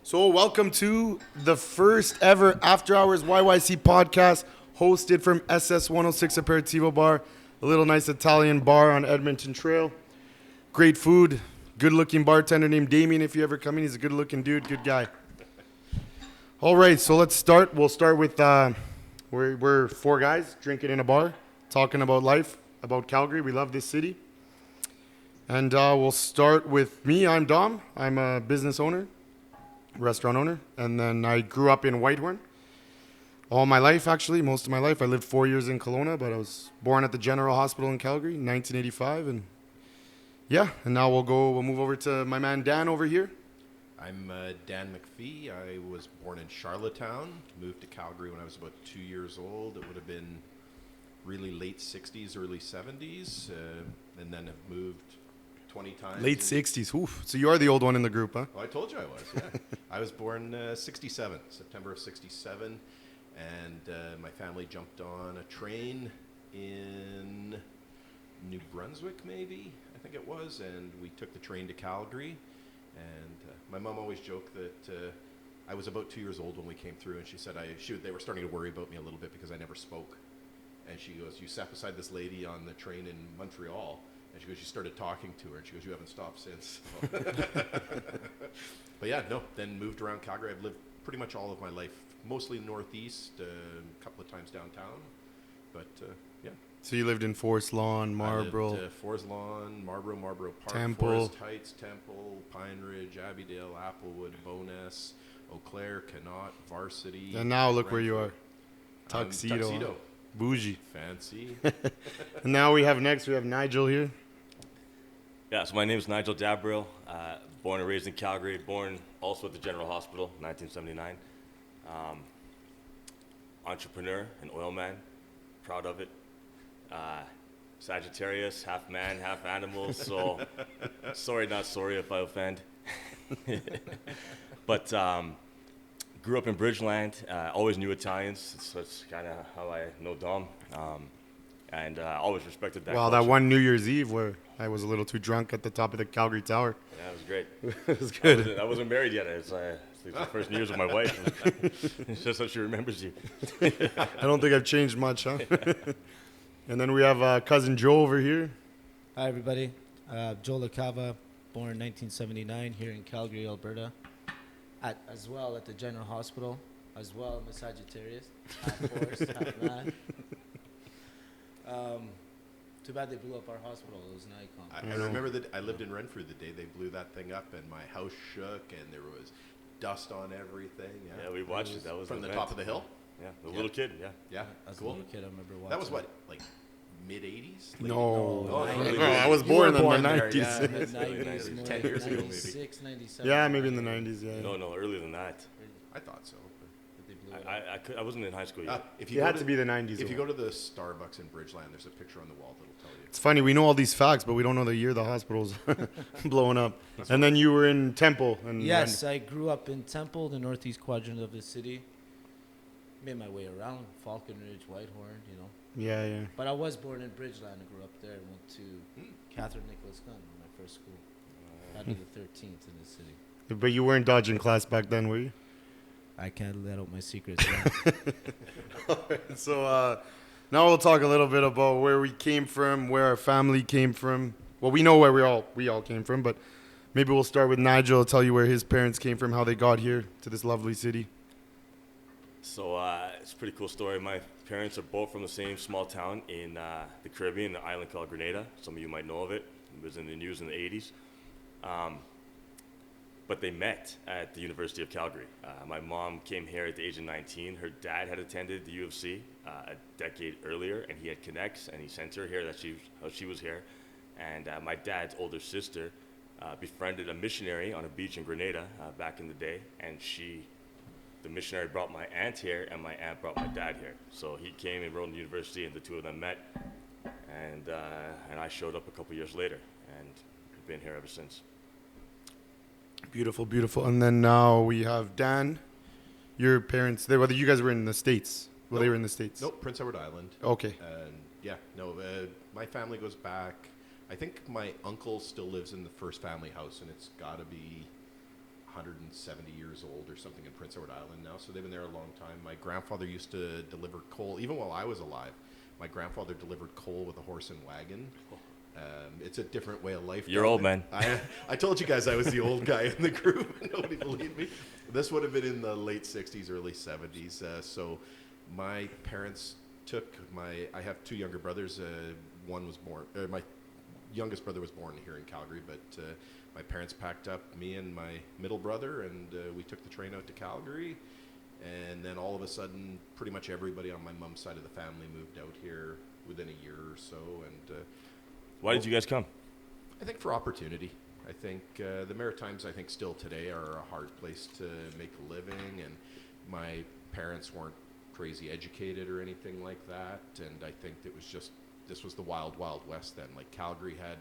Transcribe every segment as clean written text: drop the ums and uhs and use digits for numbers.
So welcome to the first ever After Hours YYC podcast hosted from SS106 Aperitivo Bar, a little nice Italian bar on Edmonton Trail. Great food, good-looking bartender named Damien. If you ever come in, he's a good-looking dude, good guy. All right, so let's start. We'll start with, we're four guys drinking in a bar, talking about life, about Calgary. We love this city. And we'll start with me. I'm Dom. I'm a business owner. Restaurant owner, and then I grew up in Whitehorn all my life, actually, most of my life. I lived 4 years in Kelowna, but I was born at the General Hospital in Calgary in 1985, and now we'll move over to my man Dan over here. I'm Dan McPhee. I was born in Charlottetown, moved to Calgary when I was about 2 years old. It would have been really late 60s, early 70s, and then have moved 20 times. Late 60s, oof. So you are the old one in the group, huh? Oh, I told you I was, yeah. I was born 67, September of 67, and my family jumped on a train in New Brunswick, maybe, I think it was, and we took the train to Calgary. And my mom always joked that I was about 2 years old when we came through, and she said they were starting to worry about me a little bit because I never spoke. And she goes, "You sat beside this lady on the train in Montreal." And she goes, "You started talking to her." And she goes, "You haven't stopped since." But yeah, no, then moved around Calgary. I've lived pretty much all of my life, mostly northeast, a couple of times downtown. But yeah. So you lived in Forest Lawn, Marlborough. I lived, Forest Lawn, Marlborough Park, Temple. Forest Heights, Temple, Pine Ridge, Abbeydale, Applewood, Bowness, Eau Claire, Connaught, Varsity. And now look where you are. Tuxedo. Tuxedo. Bougie. Fancy. And now we have Nigel here. Yeah, so my name is Nigel Dabril, born and raised in Calgary, born also at the General Hospital, 1979. Entrepreneur, an oil man, proud of it. Sagittarius, half man, half animal, so sorry, not sorry if I offend. But grew up in Bridgeland, always knew Italians, so that's kind of how I know Dom. And always respected that Wow, culture. that one New Year's Eve where I was a little too drunk at the top of the Calgary Tower. Yeah, it was great. It was good. I wasn't married yet. It's the first New Year's with my wife. It's just that she remembers you. I don't think I've changed much, huh? And then we have cousin Joe over here. Hi, everybody. Joe LaCava, born in 1979 here in Calgary, Alberta. As well at the General Hospital. As well, I'm a Sagittarius. Half horse, half man. Too bad they blew up our hospital. It was an icon. I remember that I lived in Renfrew the day they blew that thing up, and my house shook, and there was dust on everything. Yeah, we watched it. That was from the event. top of the hill. Yeah, the little kid. Yeah. Yeah, As cool. a little kid, I remember watching. That was what, like mid '80s? No. no, I was born in the 90s. Yeah. Mid-90s, more 10 years ago, maybe. 96, 97. Yeah, maybe in the 90s, yeah. No, earlier than that. I thought so. They blew it up. I wasn't in high school yet. If It you had go to be the 90s. If you though. go to the Starbucks in Bridgeland, there's a picture on the wall that'll tell you. It's funny, we know all these facts, but we don't know the year the hospital's blowing up. And then you were in Temple. And Yes, I grew up in Temple, the northeast quadrant of the city. Made my way around Falcon Ridge, Whitehorn, Yeah. But I was born in Bridgeland. I grew up there. I went to Catherine Nicholas Gunn, my first school. Out of the 13th in the city. But you weren't dodging class back then, were you? I can't let out my secrets. So now we'll talk a little bit about where we came from, where our family came from. Well, we know where we all came from, but maybe we'll start with Nigel. Tell you where his parents came from, how they got here to this lovely city. So it's a pretty cool story. My parents are both from the same small town in the Caribbean, an island called Grenada. Some of you might know of it. It was in the news in the 80s. But they met at the University of Calgary. My mom came here at the age of 19. Her dad had attended the U of C a decade earlier, and he had connects, and he sent her here. She was here. And my dad's older sister befriended a missionary on a beach in Grenada back in the day, and the missionary brought my aunt here, and my aunt brought my dad here. So he came and enrolled in the university, and the two of them met, and I showed up a couple years later, and I've been here ever since. Beautiful, beautiful. And then now we have Dan. Your parents, whether you guys were in the States. Well, they were in the States. Nope, Prince Edward Island. Okay. And my family goes back. I think my uncle still lives in the first family house, and it's got to be 170 years old or something in Prince Edward Island now, so they've been there a long time. My grandfather used to deliver coal, even while I was alive. My grandfather delivered coal with a horse and wagon. It's a different way of life. You're old, man. I told you guys I was the old guy in the group. Nobody believed me. This would have been in the late 60s, early 70s. So my parents took I have two younger brothers. One was born, my youngest brother was born here in Calgary, but my parents packed up me and my middle brother, and we took the train out to Calgary. And then all of a sudden, pretty much everybody on my mom's side of the family moved out here within a year or so. And Why did you guys come? I think for opportunity. I think the Maritimes, I think still today are a hard place to make a living, and my parents weren't crazy educated or anything like that, and I think this was the wild, wild west then. Like Calgary had,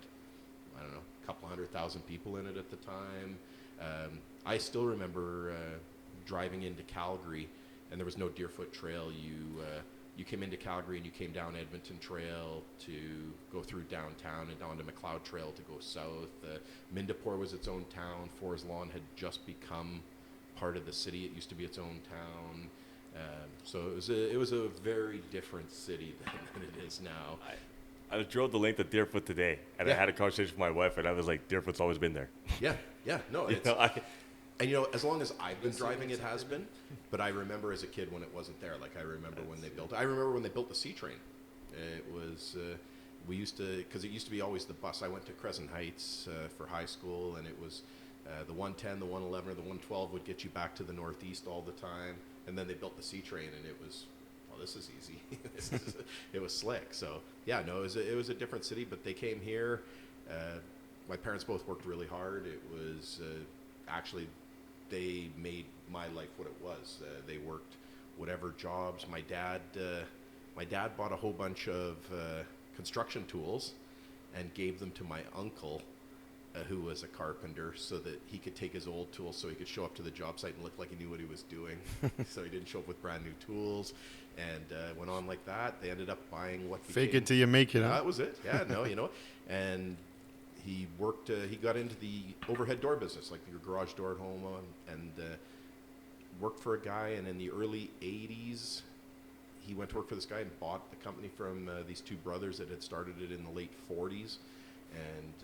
I don't know, a couple 100,000 people in it at the time. I still remember driving into Calgary, and there was no Deerfoot Trail. You came into Calgary and you came down Edmonton Trail to go through downtown and down to McLeod Trail to go south. Mindapore was its own town. Forest Lawn had just become part of the city. It used to be its own town. So it was a very different city than it is now. I drove the length of Deerfoot today, and I had a conversation with my wife, and I was like, Deerfoot's always been there. Yeah, no, You it's, know, and as long as I've been driving, it has been. But I remember as a kid when it wasn't there. Like I remember when they built the C train. It was we used to, because it used to be always the bus. I went to Crescent Heights for high school, and it was the 110, the 111, or the 112 would get you back to the northeast all the time. And then they built the C train, and it was, well, this is easy. It was slick. So yeah, no, it was a different city. But they came here. My parents both worked really hard. It was actually, they made my life what it was. They worked whatever jobs. My dad bought a whole bunch of construction tools and gave them to my uncle, who was a carpenter, so that he could take his old tools so he could show up to the job site and look like he knew what he was doing. So he didn't show up with brand new tools, and went on like that. They ended up buying what Fake it till you make it, huh? That was it. Yeah, no, and he worked. He got into the overhead door business, like your garage door at home, and worked for a guy. And in the early '80s, he went to work for this guy and bought the company from these two brothers that had started it in the late '40s. And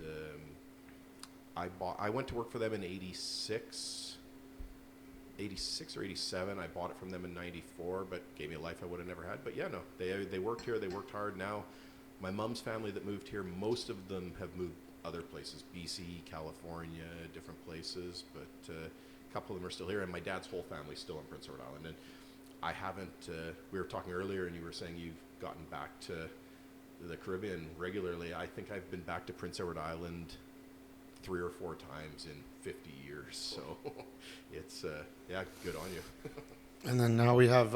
I went to work for them in '86 or '87. I bought it from them in '94, but gave me a life I would have never had. But yeah, no, they worked here. They worked hard. Now, my mom's family that moved here, most of them have moved other places, BC, California, different places, but a couple of them are still here, and my dad's whole family's still in Prince Edward Island. And I haven't, we were talking earlier, and you were saying you've gotten back to the Caribbean regularly. I think I've been back to Prince Edward Island 3 or 4 times in 50 years, so it's, yeah, good on you. And then now we have,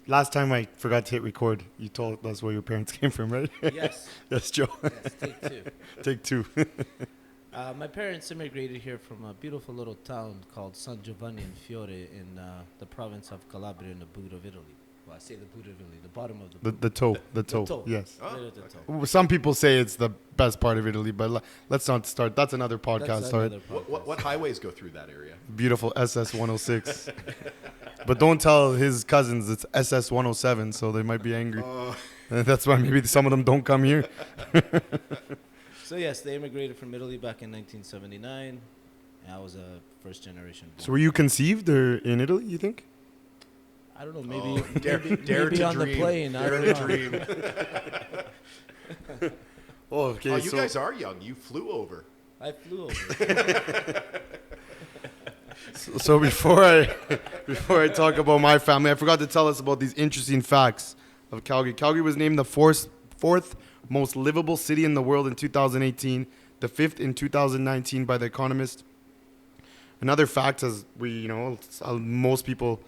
last time I forgot to hit record, you told us where your parents came from, right? Yes. Yes, Joe. Yes, take 2. Take 2. My parents immigrated here from a beautiful little town called San Giovanni in Fiore in the province of Calabria in the boot of Italy. Well, I say the boot of Italy, the bottom of the boot. The toe, yes. Oh, Right at the okay. toe. Some people say it's the best part of Italy, but let's not start. That's another podcast. That's Sorry. another podcast. What highways go through that area? Beautiful SS106. But don't tell his cousins it's SS107, so they might be angry. That's why maybe some of them don't come here. So yes, they immigrated from Italy back in 1979. And I was a first generation. So were you conceived or in Italy, you think? I don't know, maybe Dare maybe to on dream. the plane. I Dare don't to know. dream. Oh, okay. Oh, you guys are young. You flew over. I flew over. So before I talk about my family, I forgot to tell us about these interesting facts of Calgary. Calgary was named the fourth most livable city in the world in 2018, the 5th in 2019 by The Economist. Another fact, as most people,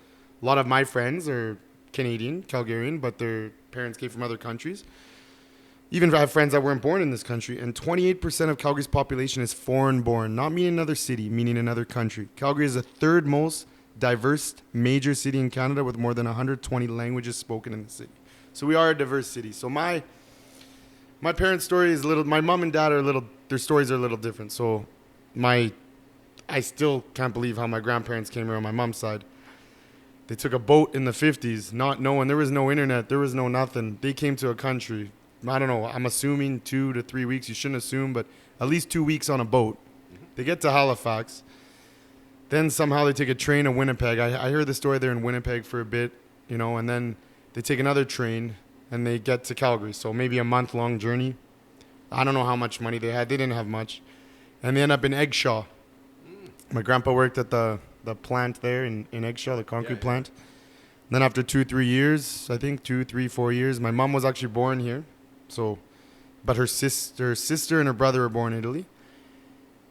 a lot of my friends are Canadian, Calgarian, but their parents came from other countries. Even I have friends that weren't born in this country, and 28% of Calgary's population is foreign-born, not meaning another city, meaning another country. Calgary is the 3rd most diverse major city in Canada with more than 120 languages spoken in the city. So we are a diverse city. So my parents' story is my mom and dad are their stories are a little different. So my I still can't believe how my grandparents came here on my mom's side. They took a boat in the 50s, not knowing there was no internet, there was no nothing. They came to a country, I don't know, I'm assuming 2 to 3 weeks. You shouldn't assume, but at least 2 weeks on a boat. They get to Halifax. Then somehow they take a train to Winnipeg. I heard the story they're in Winnipeg for a bit, and then they take another train and they get to Calgary. So maybe a month-long journey. I don't know how much money they had. They didn't have much. And they end up in Eggshaw. My grandpa worked at the plant there in Eggshaw, the concrete plant. Then after 2-3 years, I think 2, 3, 4 years, my mom was actually born here. But her sister and her brother were born in Italy.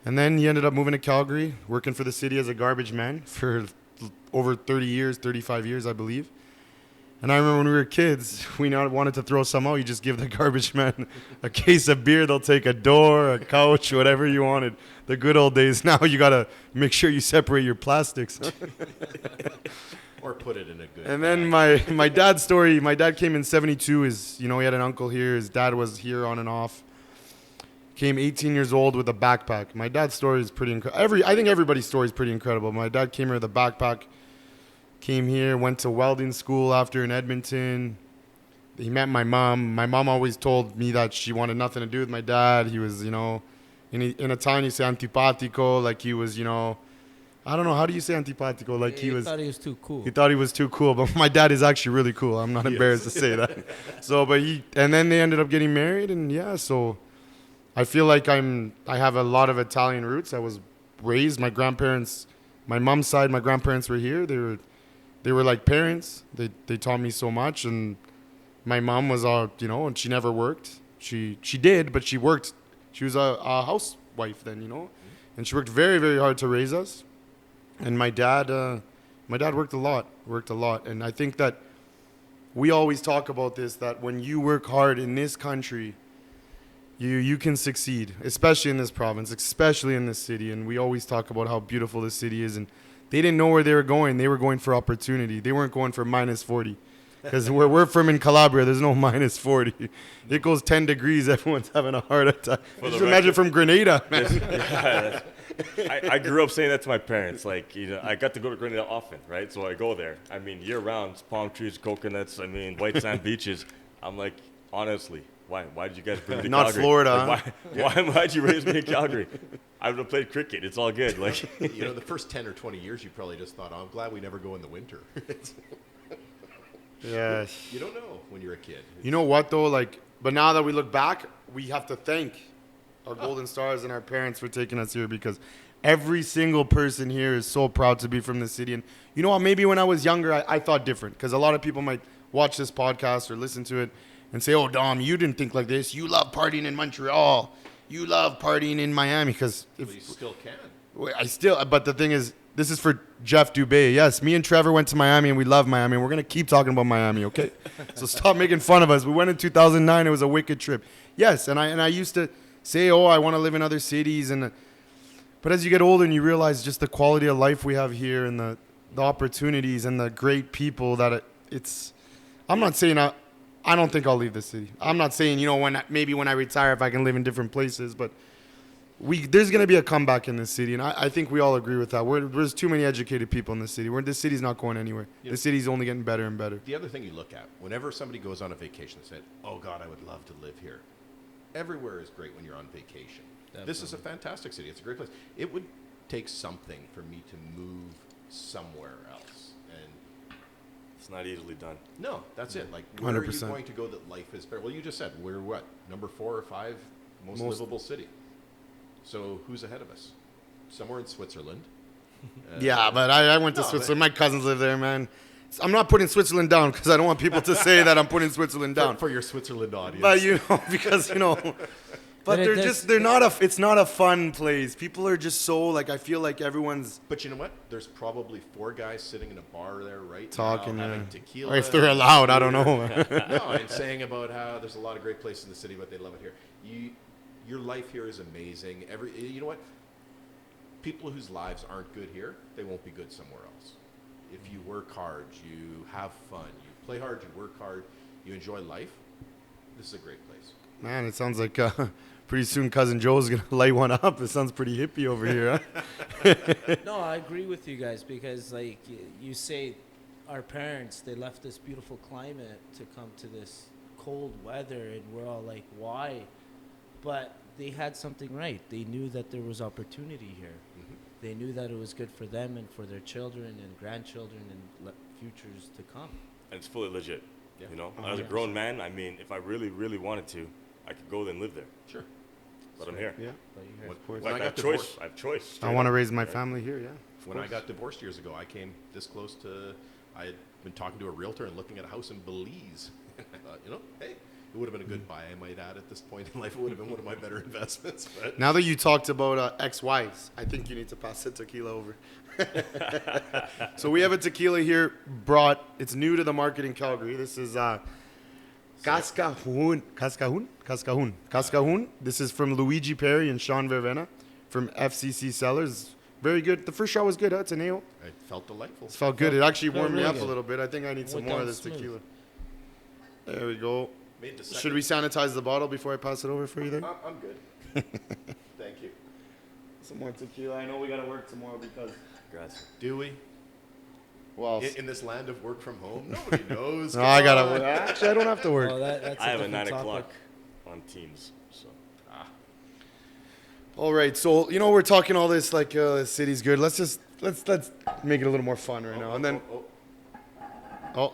And then he ended up moving to Calgary, working for the city as a garbage man for over 30 years, 35 years, I believe. And I remember when we were kids, we wanted to throw some out. You just give the garbage man a case of beer. They'll take a door, a couch, whatever you wanted. The good old days. Now you got to make sure you separate your plastics. Or put it in a good And then my dad's story, my dad came in 72. He had an uncle here. His dad was here on and off. Came 18 years old with a backpack. My dad's story is pretty incredible. I think everybody's story is pretty incredible. My dad came here with a backpack. Came here, went to welding school after in Edmonton. He met my mom. My mom always told me that she wanted nothing to do with my dad. He was, in Italian you say antipatico, like he was, I don't know, how do you say antipatico? Like he thought he was too cool. He thought he was too cool, but my dad is actually really cool. I'm not embarrassed to say that. And then they ended up getting married, and so I feel like I have a lot of Italian roots. I was raised, my mom's side, my grandparents were here. They were like parents. They taught me so much, and my mom was and she never worked. She did, but she worked. She was a housewife then, and she worked very, very hard to raise us. And my dad worked a lot, and I think that we always talk about this, that when you work hard in this country, you can succeed, especially in this province, especially in this city. And we always talk about how beautiful this city is, and they didn't know where they were going. They were going for opportunity. They weren't going for minus 40. Because where we're from in Calabria, there's no minus 40. It goes 10 degrees. Everyone's having a heart attack. Just imagine from Grenada, man. I grew up saying that to my parents. Like, I got to go to Grenada often, right? So I go there. I mean, year-round, it's palm trees, coconuts, white sand beaches. I'm like, honestly, why did you guys bring me to Not Calgary? Florida. Like, why'd you raise me in Calgary? I would have played cricket. It's all good. Like, the first 10 or 20 years, you probably just thought, I'm glad we never go in the winter. Yes. You don't know when you're a kid. You know what, though? But now that we look back, we have to thank our Golden Stars and our parents for taking us here, because every single person here is so proud to be from the city. And you know what? Maybe when I was younger, I thought different, because a lot of people might watch this podcast or listen to it and say, oh, Dom, you didn't think like this. You love partying in Montreal. You love partying in Miami. Because you still can. But the thing is, this is for Jeff Dubé. Yes, me and Trevor went to Miami, and we love Miami. And we're going to keep talking about Miami, okay? So stop making fun of us. We went in 2009. It was a wicked trip. Yes, and I used to say, I want to live in other cities. But as you get older and you realize just the quality of life we have here, and the opportunities and the great people that it's... I'm not saying I don't think I'll leave the city. I'm not saying, when I retire, if I can live in different places, but there's going to be a comeback in this city, and I think we all agree with that. There's too many educated people in the city. This city's not going anywhere. Yeah. The city's only getting better and better. The other thing you look at, whenever somebody goes on a vacation and said, oh, God, I would love to live here. Everywhere is great when you're on vacation. Definitely. This is a fantastic city. It's a great place. It would take something for me to move somewhere else. And it's not easily done. No, that's it. Like, where 100%. are you going to go that life is better? Well, you just said, we're what? Number 4 or 5 most livable city. So who's ahead of us? Somewhere in Switzerland. Yeah, but I went to Switzerland. My cousins live there, man. I'm not putting Switzerland down, because I don't want people to say that I'm putting Switzerland down. For your Switzerland audience. But, because, But it's not a fun place. People are just so, I feel like everyone's... But you know what? There's probably 4 guys sitting in a bar there talking, now, having tequila. Or if they're allowed, I don't know. No, and saying about how there's a lot of great places in the city, but they love it here. Your life here is amazing. You know what? People whose lives aren't good here, they won't be good somewhere else. If you work hard, you have fun, you play hard, you work hard, you enjoy life, this is a great place. Man, it sounds like pretty soon Cousin Joe's going to light one up. It sounds pretty hippie over here, huh? No, I agree with you guys because, like you say, our parents, they left this beautiful climate to come to this cold weather, and we're all like, why? But they had something right. They knew that there was opportunity here. Mm-hmm. They knew that it was good for them and for their children and grandchildren and futures to come. And it's fully legit. Yeah. You know, Oh, as a yeah. grown man, I mean, if I really, really wanted to, I could go there and live there. Sure. But I'm here. Yeah. But you heard- When, course. when Like, I I have got choice. divorced, I have choice. I straight want to up. raise my Right? family here, yeah. when I got divorced years ago, I came this close to. I had been talking to a realtor and looking at a house in Belize. And I thought, hey, it would have been a good buy. I might add at this point in life, it would have been one of my better investments. But Now that you talked about ex-wives, I think you need to pass the tequila over. So we have a tequila here brought. It's new to the market in Calgary. This is Cascajun. This is from Luigi Perry and Sean Vervena from FCC Cellars. Very good. The first shot was good. Huh? It's a nail. it felt delightful. It felt good. It actually Felt warmed me really up a good. little bit. I think I need some Went more of down this smooth. tequila. There we go. Made the Should we sanitize the bottle before I pass it over for you there? I'm good. Thank you. Some more tequila. I know we got to work tomorrow because... Congrats. Do we? Well, In this land of work from home, nobody knows. no, Come I got to on. work. Actually, I don't have to work. Well, that's I have a different 9 o'clock topic. on Teams. So All right, so we're talking all this like the city's good. Let's make it a little more fun right now. And then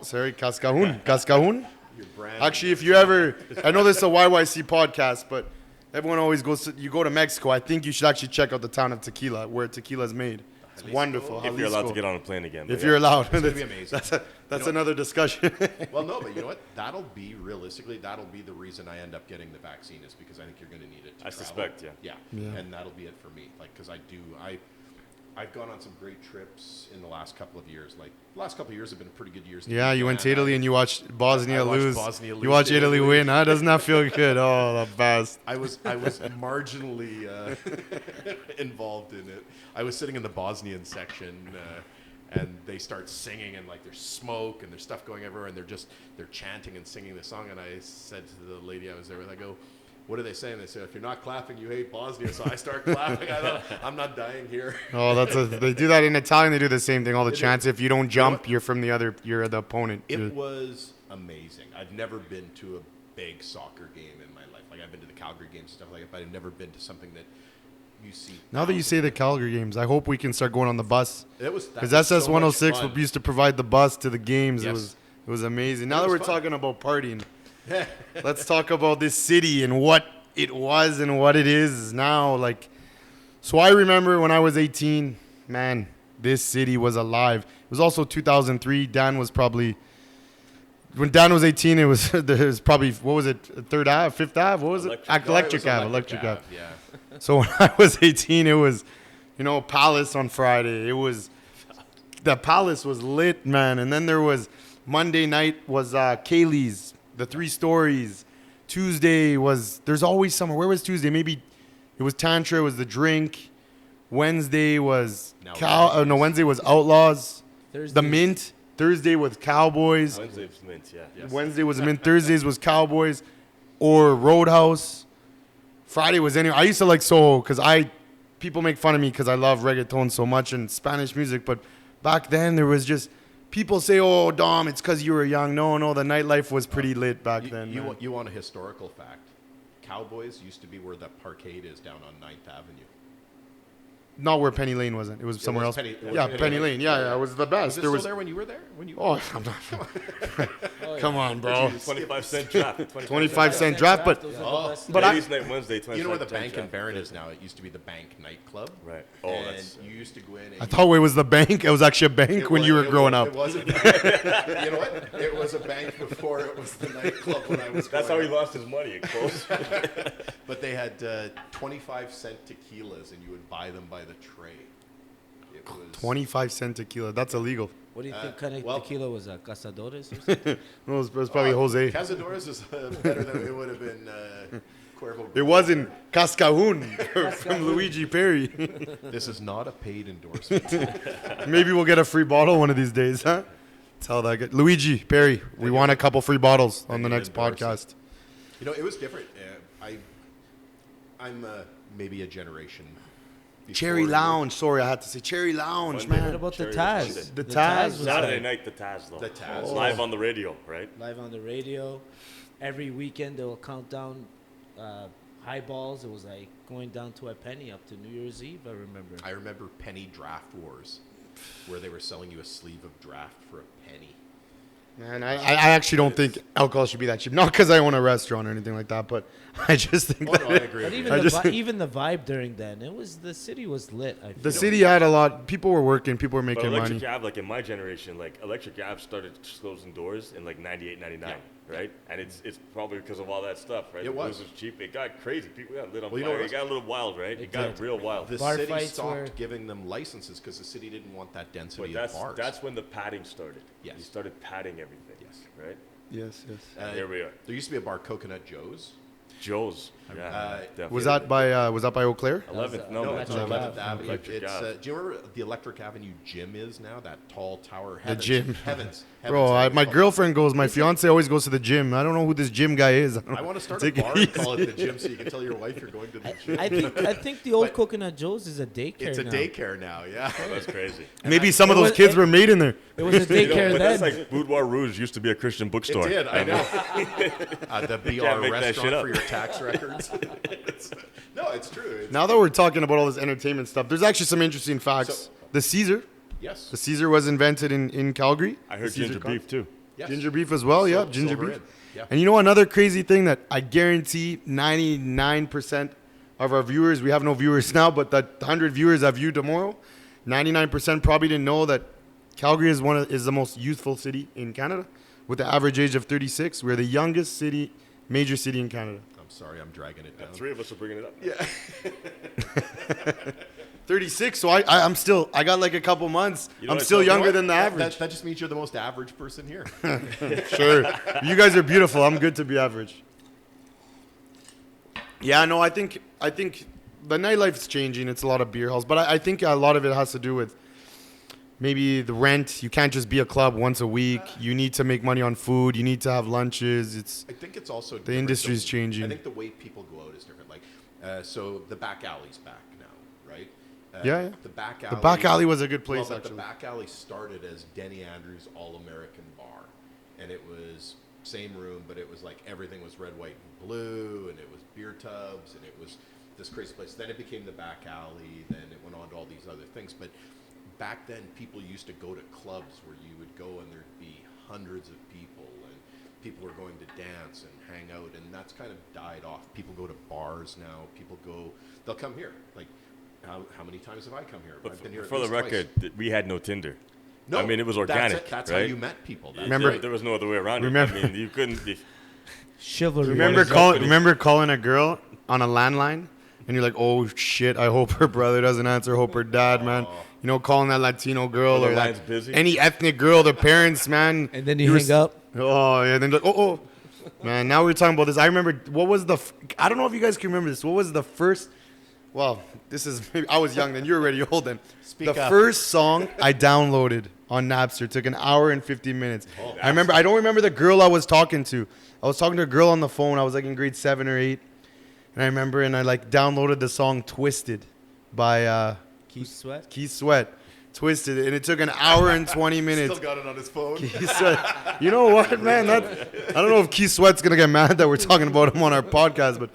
sorry, Cascajun. Your brand. Actually, if you ever, I know this is a YYC podcast, but everyone always goes to, you go to Mexico. I think you should actually check out the town of Tequila, where tequila is made. It's Jalisco. wonderful. if you're allowed Jalisco. to get on a plane again. If but you're yeah. allowed, gonna be amazing. That's know- another discussion. Well, no, but you know what? That'll be the reason I end up getting the vaccine is because I think you're going to need it. To I travel. suspect, yeah. Yeah. Yeah. And that'll be it for me. Like, because I've gone on some great trips in the last couple of years. Like, the last couple of years have been pretty good years. Yeah, you went to Italy and you watched Bosnia I watched lose. Bosnia You lose watched to Italy Italy. win, huh? Doesn't that feel good? Oh, the best. I was marginally involved in it. I was sitting in the Bosnian section, and they start singing, and like there's smoke and there's stuff going everywhere, and they're chanting and singing the song. And I said to the lady I was there with, I go, "What are they saying?" They said, "If you're not clapping, you hate Bosnia." So I start clapping. I thought, I'm not dying here. Oh, they do that in Italian. They do the same thing. All the It chants. is. If you don't jump, what? you're the opponent. It was amazing. I've never been to a big soccer game in my life. Like, I've been to the Calgary games and stuff like that, but I've never been to something that you see. Now that you say the Calgary games, I hope we can start going on the bus. Because Because SS106 used to provide the bus to the games. Yes. It was amazing. Now It that was we're fun. talking about partying, let's talk about this city and what it was and what it is now. Like, so I remember when I was 18, man, this city was alive. It was also 2003. Dan was probably, when Dan was 18, it was there was probably, what was it, Third Ave, Fifth Ave, what was Electric it? Ave. Electric Ave, Electric Ave. Yeah. So when I was 18, it was, Palace on Friday. It was, the Palace was lit, man. And then there was, Monday night was Kaylee's, the 3 Stories. Tuesday was, there's always somewhere. Where was Tuesday? Maybe it was Tantra, it was the drink. Wednesday was, Wednesday was Outlaws. Thursday- The Mint. Thursday was Cowboys. Wednesday was mint, yeah. Yes. Wednesday was Mint. Thursdays was Cowboys or Roadhouse. Friday was anyway. I used to like Soho because people make fun of me because I love reggaeton so much and Spanish music. But back then there was just people say, "Oh, Dom, it's because you were young." No, the nightlife was pretty lit back then. man. You want a historical fact? Cowboys used to be where the parkade is down on 9th Avenue. Not where Penny Lane wasn't. It was somewhere else. It was Yeah, Penny Penny Lane. Lane. Yeah, it was the best. Was it There still was. there when you were there? Oh, I'm not. Oh, yeah. Come on, bro. 25-cent draft. 25-cent draft, but Those are the Oh. best. But I- Ladies' night Wednesday, 25 You know where the cent bank in draft. Barron is now? It used to be the Bank nightclub. Right. Oh, and that's. you used to go in. And I thought it was the bank. It was actually a bank It when was- you were it growing was- up. It wasn't. You know what? It was a bank before it was the nightclub when I was. That's how growing he up. lost his money. It closed. But they had 25-cent tequilas, and you would buy them by the tray. It was 25-cent tequila. That's illegal. What do you think kind of well- tequila was that? Cazadores or something? It was probably Jose. Cazadores is better than it would have been. Cuervo. It wasn't Cascajun from Luigi Perry. This is not a paid endorsement. Maybe we'll get a free bottle one of these days, huh? Tell that guy. Luigi Perry, we want a couple free bottles on the you next endorse it. podcast. You know, it was different. I'm maybe a generation. Cherry before you. Lounge. Sorry, I had to say Cherry Lounge, Monday. man. What about the Cherry Taz? Sunday. The Taz. was Saturday like night, the Taz, though. The Taz. It's live on the radio, right? live on the radio. Every weekend they will count down highballs. It was like going down to a penny up to New Year's Eve, I remember. I remember penny draft wars, where they were selling you a sleeve of draft for a penny. Man, I actually don't think alcohol should be that cheap. Not because I own a restaurant or anything like that, but I just think Oh that no, I agree. But even I the just- even the vibe during then, the city was lit. I feel. the city had a lot. People were working. People were But making electric money. cab, like in my generation, like electric cab started closing doors in like 98, 99, right? And it's probably because of all that stuff, right? It The was. booze cheap. It got crazy. People got lit on Well, you know fire. what It got a little wild, right? It It got did. real wild. The Bar city fights stopped were- giving them licenses because the city didn't want that But density of bars. that's when the padding started. Yes. You started padding everything. Yes. Right? Yes, yes. Here we are. There used to be a bar, Coconut Joe's. Joe's. Yeah. Definitely. Was that by Eau Claire? 11th? No, No, it's Electric 11th Ave. Avenue. Electric It's, Ave. do you remember the Electric Avenue gym is now? That tall tower. Heavens, gym. Heavens. Bro, Heavens, my it's called. girlfriend goes. My fiance always goes to the gym. I don't know who this gym guy is. I want to start a Take it bar and call easy. it the gym so you can tell your wife you're going to the gym. I think the old But- Coconut Joe's is a daycare. It's a now. daycare now, yeah. That's crazy. Maybe some of It those was- kids it- were made in there. It was a daycare but then. that's like Boudoir Rouge used to be a Christian It bookstore. did, I know. The BR make that shit restaurant up. for your tax records. No, it's true. It's, Now that we're talking about all this entertainment stuff, there's actually some interesting facts. So- The Caesar. yes. The Caesar was invented in Calgary. I The heard Caesar ginger con- beef too. Yes. Ginger beef as well, yeah. Sil- Ginger Silver beef. Inn, yeah. And you know another crazy thing that I guarantee 99% of our viewers, we have no viewers now, but the 100 viewers I view tomorrow, 99% probably didn't know that Calgary is the most youthful city in Canada with the average age of 36. We're the youngest major city in Canada. I'm sorry, I'm dragging it down. Three of us are bringing it up. Yeah. 36, so I got like a couple months. You know I'm what, still so- you know younger what? than the average. That just means you're the most average person here. Sure. You guys are beautiful. I'm good to be average. Yeah, no, I think the nightlife's changing. It's a lot of beer halls, but I think a lot of it has to do with maybe the rent. You can't just be a club once a week. You need to make money on food. You need to have lunches. I think it's also The industry's I changing. think the way people go out is different. Like, so the back alley's back now, right? Yeah. The back alley. The back alley was a good place, well, but actually. the back alley started as Denny Andrews' All-American Bar, and it was same room, but it was like everything was red, white, and blue, and it was beer tubs, and it was this crazy place. Then it became the back alley. Then it went on to all these other things. But back then, people used to go to clubs where you would go and there'd be hundreds of people, and people were going to dance and hang out, and that's kind of died off. People go to bars now. They'll come here. Like, how many times have I come here? But I've been here at for the least twice. record, we had no Tinder. No, I mean, it was organic. That's right? how you met people. That's Remember- right. There was no other way around Remember- it. I mean, you couldn't. Chivalry. Remember calling a girl on a landline, and you're like, oh shit! I hope her brother doesn't answer. Hope her dad, man. You know, calling that Latino girl The or line's that busy. any ethnic girl, their parents, man. And then you were hang up. Oh yeah, then like, oh, man. Now we're talking about this. I remember what was I don't know if you guys can remember this. What was the first? Well, this is maybe I was young then. You're already old then. Speak the up. first song I downloaded on Napster took an hour and 15 minutes. I remember. I don't remember the girl I was talking to. I was talking to a girl on the phone. I was like in grade 7 or 8, and I remember and I like downloaded the song "Twisted" by Keith Sweat. Keith Sweat. Twisted, and it took an hour and 20 minutes. Still got it on his phone. Keith Sweat. You know what, man? I don't know if Keith Sweat's gonna get mad that we're talking about him on our podcast, but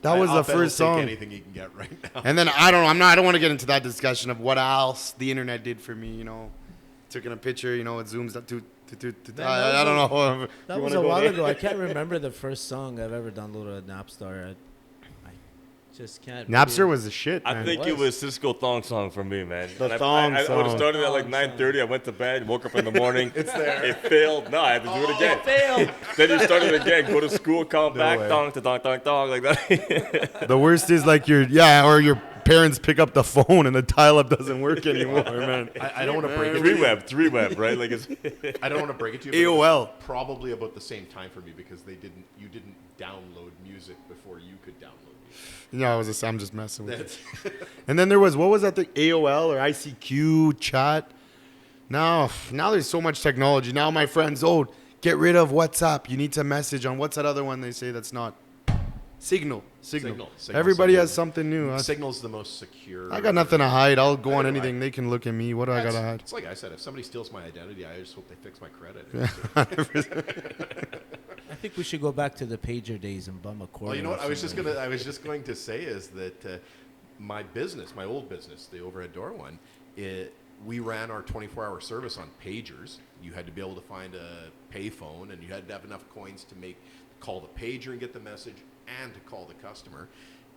that was the I'll bet he'll first song. Take anything he can get right now. And then I don't want to get into that discussion of what else the internet did for me. You know, taking a picture. You know, it zooms up to. I don't know. That You was wanna a go while there? ago. I can't remember the first song I've ever downloaded on Napstar. I just can't. Napster really- was the shit, man. I think it was Cisco Thong Song for me, man. The And thong I would have song. started at like Thong 9:30. I went to bed, woke up in the morning. It's there. It failed. No, I had to do it again. Failed. Then you started again. Go to school, come back, way. thong to thong, thong, thong, like that. The worst is like or your parents pick up the phone and the dial-up doesn't work anymore, man. I don't want to break it to you. three web, right? Like it's. I don't want to break it to you. but it was AOL. Probably about the same time for me because you didn't download music before you could download music. No, I'm just messing with That's- you. And then there was what was that thing? AOL or ICQ chat. Now there's so much technology. Now my friends, get rid of WhatsApp. You need to message on what's that other one they say that's not Signal. Signal. Everybody has something new. Signal's the most secure. I got nothing to hide. I'll go on Neither do anything. I. They can look at me. What do I got to hide? It's like I said, if somebody steals my identity, I just hope they fix my credit. I think we should go back to the pager days and bum a quarter. Well, you know what? or I was just something. going to say is that my old business, the overhead door one, we ran our 24-hour service on pagers. You had to be able to find a payphone, and you had to have enough coins to call the pager and get the message, and to call the customer.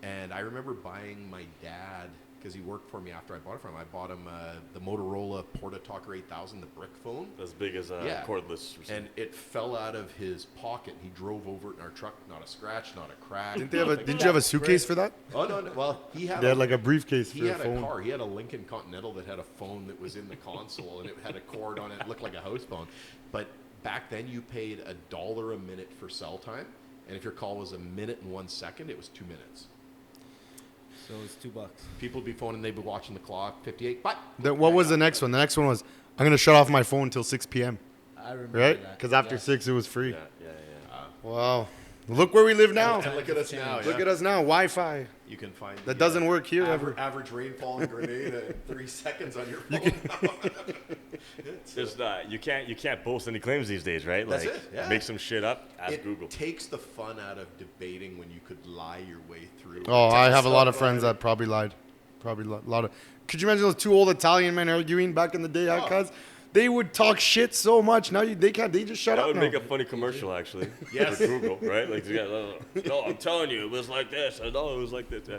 And I remember buying my dad, because he worked for me after I bought it from him, I bought him the Motorola Portatalker 8000, the brick phone. As big as a cordless receiver. And it fell out of his pocket. He drove over it in our truck. Not a scratch, not a crack. Didn't you have a suitcase for that? Oh, no. Well, he had They had like a briefcase for he a had phone. a car. He had a Lincoln Continental that had a phone that was in the console, and it had a cord on it. It looked like a house phone. But back then, you paid $1 a minute for cell time. And if your call was a minute and 1 second, it was 2 minutes. So it's $2. People would be phoning, they'd be watching the clock, 58. But What was the next one? The next one was, I'm going to shut off my phone until 6 p.m. I remember Right? that. Because after Yes. 6, it was free. Yeah. Wow. Look where we live now. And look at us now. Look at us now. Wi-Fi. You can find That doesn't work here ever. Average rainfall in Grenada in 3 seconds on your phone. There's you can't boast any claims these days, right? That's Like it, yeah. make some shit up, ask It Google. takes the fun out of debating when you could lie your way through. Oh, I have a lot of Stuff friends like- that probably lied. Probably a lot of. Could you imagine those two old Italian men arguing back in the day? Oh. Cuz they would talk shit so much. Now they can't. They just shut That up would now. make a funny commercial, actually. Yes. For Google, right? Like, no, I'm telling you, it was like this. No, it was like this.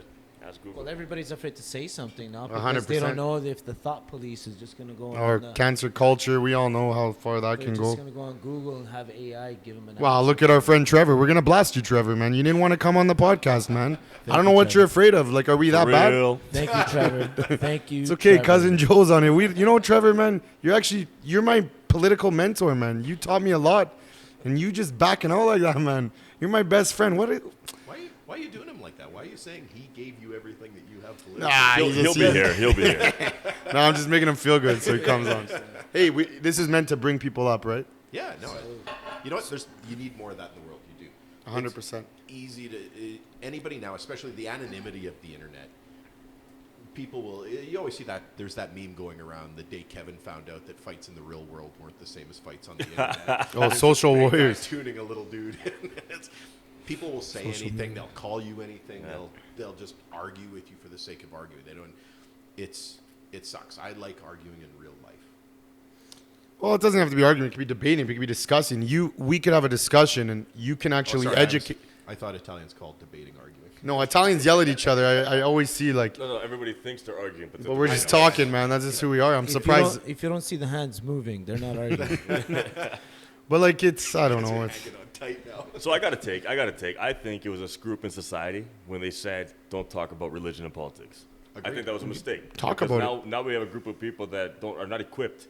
Ask Google. Well, everybody's afraid to say something now because 100%. they don't know if the thought police is just going to go Or on. cancer culture. We all know how far that They're can just go. going to go on Google and have AI give them an Wow, answer. look at our friend Trevor. We're gonna blast you, Trevor, man. You didn't want to come on the podcast, man. I don't know you, what Trevor. you're afraid of. Like, are we that bad? Real. Thank you, Trevor. Thank you. It's okay. Trevor. Cousin Joe's on it. You know, Trevor, man. You're my political mentor, man. You taught me a lot, and you just backing out like that, man. You're my best friend. Why are you doing him like that? Why are you saying he gave you everything that you have to live? Nah, He'll be here. He'll be here. No, I'm just making him feel good, so he comes on. Hey, this is meant to bring people up, right? Yeah, no. You know what? You need more of that in the world. You do. 100%. It's easy to anybody now, especially the anonymity of the internet. People will. You always see that. There's that meme going around the day Kevin found out that fights in the real world weren't the same as fights on the internet. Oh, social Big guy warriors. tuning a little dude. People will say anything. They'll call you anything. Yeah. They'll just argue with you for the sake of arguing. They don't. It sucks. I like arguing in real life. Well, it doesn't have to be arguing. It could be debating. It could be discussing. We could have a discussion, and you can actually Sorry, educate. I thought Italians called debating arguing. No, Italians yell at each other. I always see like, No, everybody thinks they're arguing, but but we're just talking, man. That's just who we are. I'm surprised. If you don't see the hands moving, they're not arguing. But like, I don't know. You're It's, hanging on tight now. So I got to take. I think it was a screw up in society when they said don't talk about religion and politics. I Agreed. think that was a mistake. Talk Because about now we have a group of people that are not equipped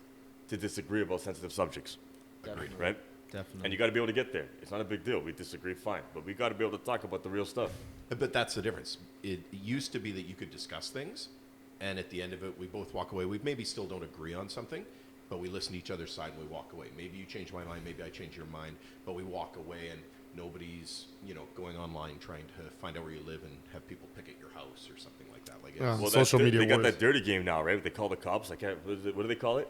to disagree about sensitive subjects, Definitely. right? Definitely. And you got to be able to get there. It's not a big deal. We disagree, fine, but we got to be able to talk about the real stuff. But that's the difference. It used to be that you could discuss things, and at the end of it, we both walk away. We maybe still don't agree on something, but we listen to each other's side and we walk away. Maybe you change my mind, maybe I change your mind, but we walk away and nobody's going online trying to find out where you live and have people pick at your house or something like that. Like it's, Yeah. Well, Social media They got wars. that dirty game now, right? They call the cops. Like, what do they call it?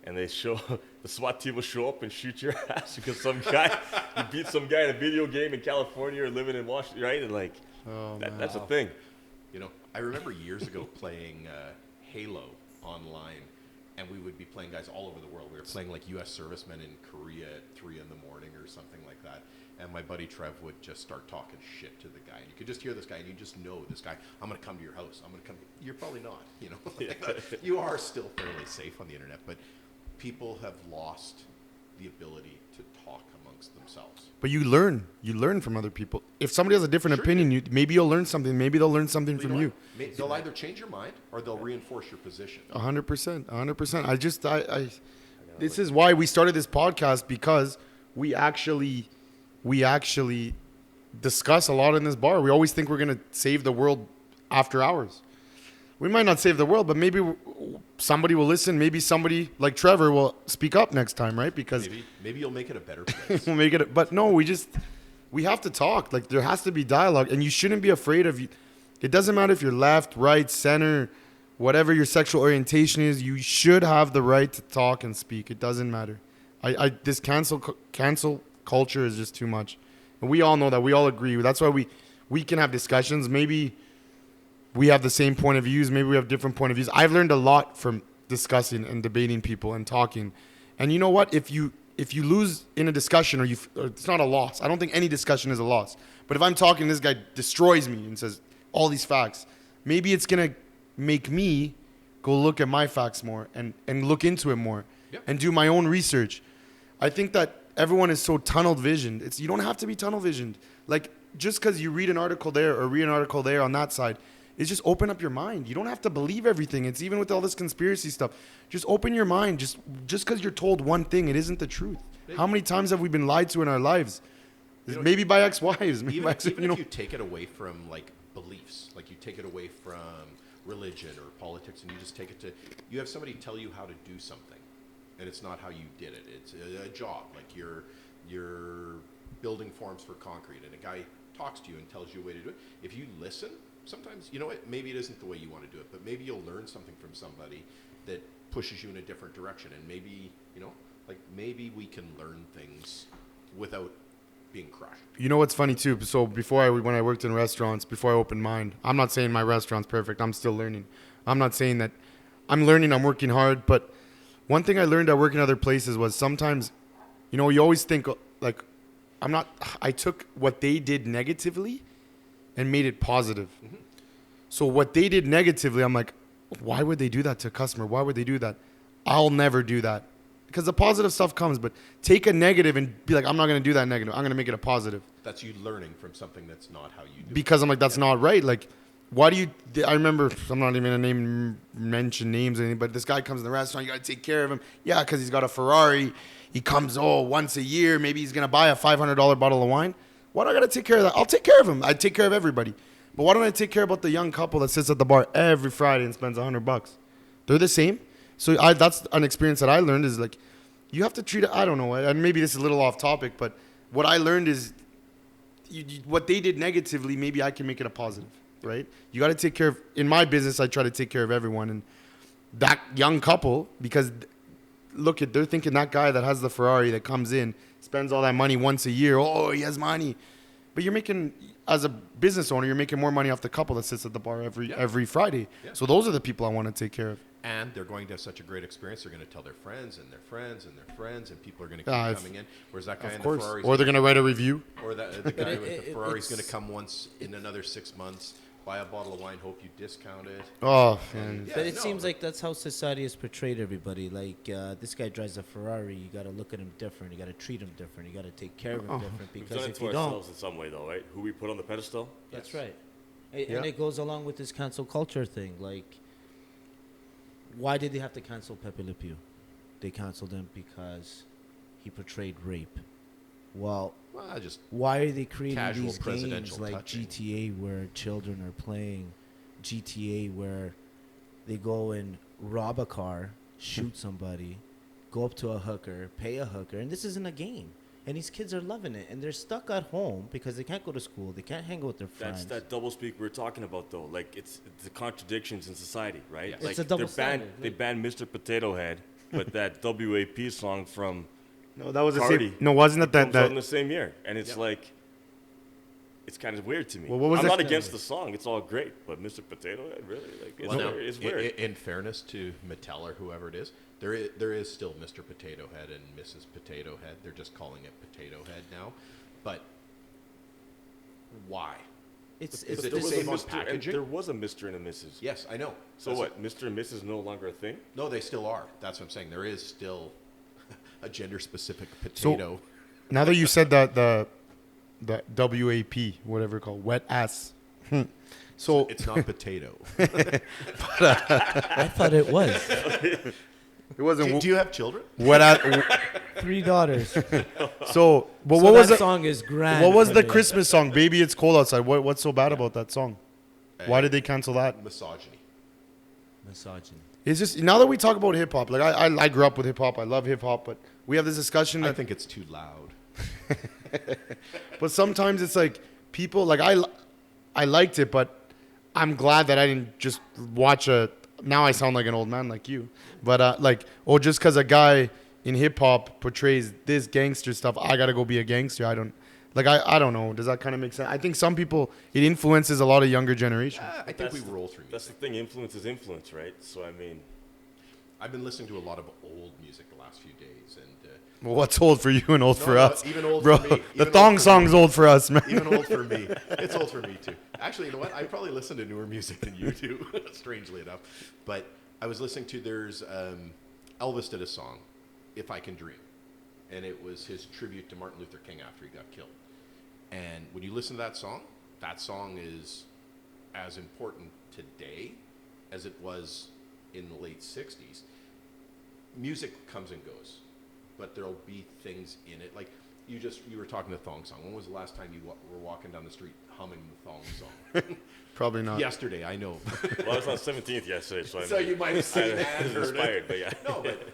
And they show the SWAT team will show up and shoot your ass because some guy you beat some guy in a video game in California or living in Washington, right? And like that's a thing. I remember years ago playing Halo online, and we would be playing guys all over the world. We were playing like U.S. servicemen in Korea at 3 in the morning or something like that. And my buddy Trev would just start talking shit to the guy. And you could just hear this guy, and you just know this guy, I'm going to come to your house. I'm going to come. You're probably not, You are still fairly safe on the internet, but people have lost the ability to talk amongst themselves. but you learn from other people. If somebody has a different Sure opinion, maybe you'll learn something. Maybe they'll learn something But from know you. what? They'll either change your mind or they'll reinforce your position. 100%. 100%. This is why we started this podcast, because we actually discuss a lot in this bar. We always think we're going to save the world after hours. We might not save the world, but maybe somebody will listen. Maybe somebody like Trevor will speak up next time, right? Because Maybe you'll make it a better place. we'll make it. But no, we just we have to talk. Like, there has to be dialogue, and you shouldn't be afraid of. It doesn't matter if you're left, right, center, whatever your sexual orientation is. You should have the right to talk and speak. It doesn't matter. This cancel culture is just too much, and we all know that. We all agree. That's why we can have discussions. Maybe we have the same point of views. Maybe we have different point of views. I've learned a lot from discussing and debating people and talking. And you know what? If you lose in a discussion, or it's not a loss. I don't think any discussion is a loss. But if I'm talking, this guy destroys me and says all these facts, maybe it's gonna make me go look at my facts more and look into it more and do my own research. I think that everyone is so tunnel visioned. You don't have to be tunnel visioned. Like, just because you read an article there or read an article there on that side, it's just open up your mind. You don't have to believe everything. It's even with all this conspiracy stuff. Just open your mind. Just because you're told one thing, it isn't the truth. How many times have we been lied to in our lives? Maybe by ex-wives. Even if you take it away from, like, beliefs, like you take it away from religion or politics, and you just take it to, you have somebody tell you how to do something, and it's not how you did it. It's a job, like you're building forms for concrete, and a guy talks to you and tells you a way to do it. If you listen, sometimes, you know what, maybe it isn't the way you want to do it, but maybe you'll learn something from somebody that pushes you in a different direction, and maybe, like, maybe we can learn things without being crushed. You know what's funny too? So when I worked in restaurants, before I opened mine, I'm not saying my restaurant's perfect. I'm still learning. I'm not saying that I'm learning, I'm working hard. But one thing I learned at working other places was sometimes, you always think like, I took what they did negatively and made it positive. Mm-hmm. So what they did negatively, I'm like, why would they do that to a customer? Why would they do that? I'll never do that. Because the positive stuff comes, but take a negative and be like, I'm not going to do that negative. I'm going to make it a positive. That's you learning from something that's not how you do because I'm like, that's not right. Like, why do you, I remember, I'm not even going to mention names or anything, but this guy comes in the restaurant, you got to take care of him. Yeah, because he's got a Ferrari. He comes, once a year. Maybe he's going to buy a $500 bottle of wine. Why do I got to take care of that? I'll take care of him. I take care of everybody. But why don't I take care about the young couple that sits at the bar every Friday and spends $100? They're the same. So that's an experience that I learned is like, you have to treat it, I don't know, and maybe this is a little off topic, but what I learned is what they did negatively, maybe I can make it a positive, right? You got to take care of, in my business, I try to take care of everyone. And that young couple, because they're thinking that guy that has the Ferrari that comes in, spends all that money once a year, he has money. But you're making, as a business owner, you're making more money off the couple that sits at the bar every Friday. Yeah. So those are the people I want to take care of. And they're going to have such a great experience. They're going to tell their friends and their friends and their friends, and people are going to keep coming in. Whereas that guy in the Ferrari, or they're going to write a review, or the guy with the Ferrari is going to come once in another 6 months, buy a bottle of wine, hope you discount it. Oh, man. But it seems like that's how society has portrayed everybody. Like, this guy drives a Ferrari. You got to look at him different. You got to treat him different. You got to take care of him different. Because we've done it if to you ourselves don't, in some way, though, right? Who we put on the pedestal. That's right. And it goes along with this cancel culture thing. Like, why did they have to cancel Pepe Le Pew? They canceled him because he portrayed rape. Well, just why are they creating these presidential games like touching. GTA where children are playing, GTA where they go and rob a car, shoot somebody, go up to a hooker, pay a hooker, and this isn't a game. And these kids are loving it, and they're stuck at home because they can't go to school, they can't hang out with their friends. That's that doublespeak we were talking about, though. Like, it's the contradictions in society, right? Yes. Like, It's a double standard. They banned Mr. Potato Head, but that WAP song from No, that was Cardi the same. No, wasn't it comes out in that? the same year, and it's like, it's kind of weird to me. Well, what was I'm it- not against the song; it's all great. But Mr. Potato Head, really, like, it's weird. In fairness to Mattel or whoever it is, there is still Mr. Potato Head and Mrs. Potato Head. They're just calling it Potato Head now. But why? It's Is it There the was same a on Mr. packaging? There was a Mr. and a Mrs. Yes, I know. So That's what? Mr. and Mrs. no longer a thing? No, they still are. That's what I'm saying. There is still a gender-specific potato. Now that you said that the WAP, whatever it's called, wet ass. So It's not potato. I thought it was. it wasn't do you have children? wet ass. 3 daughters. So, but So what was that the song is grand. what was for the me. Christmas song? Baby, it's cold outside. What's so bad about that song? Why did they cancel that? Misogyny. Misogyny. It's just now that we talk about hip hop, like I grew up with hip hop. I love hip hop, but we have this discussion I that think it's too loud. But sometimes it's like people like I liked it, but I'm glad that I didn't just watch a. Now I sound like an old man like you, but like, oh, just because a guy in hip hop portrays this gangster stuff, I gotta go be a gangster. I don't know. Does that kind of make sense? I think some people it influences a lot of younger generation. I think we roll through music. That's the thing. Influence is influence, right? So I mean, I've been listening to a lot of old music the last few days, and Well, what's old for you and old for us? even old Bro, for me. the Even thong old for song's me. old for us, man. Even old for me. It's old for me too. Actually, you know what? I probably listen to newer music than you do, strangely enough. But I was listening to Elvis did a song, "If I Can Dream," and it was his tribute to Martin Luther King after he got killed. And when you listen to that song is as important today as it was in the late '60s. Music comes and goes, but there'll be things in it. Like you were talking the thong song. When was the last time you were walking down the street humming the thong song? Probably not. Yesterday, I know. well, I was on 17th yesterday, so, So you might have seen that I and was heard inspired, it. but yeah. No, but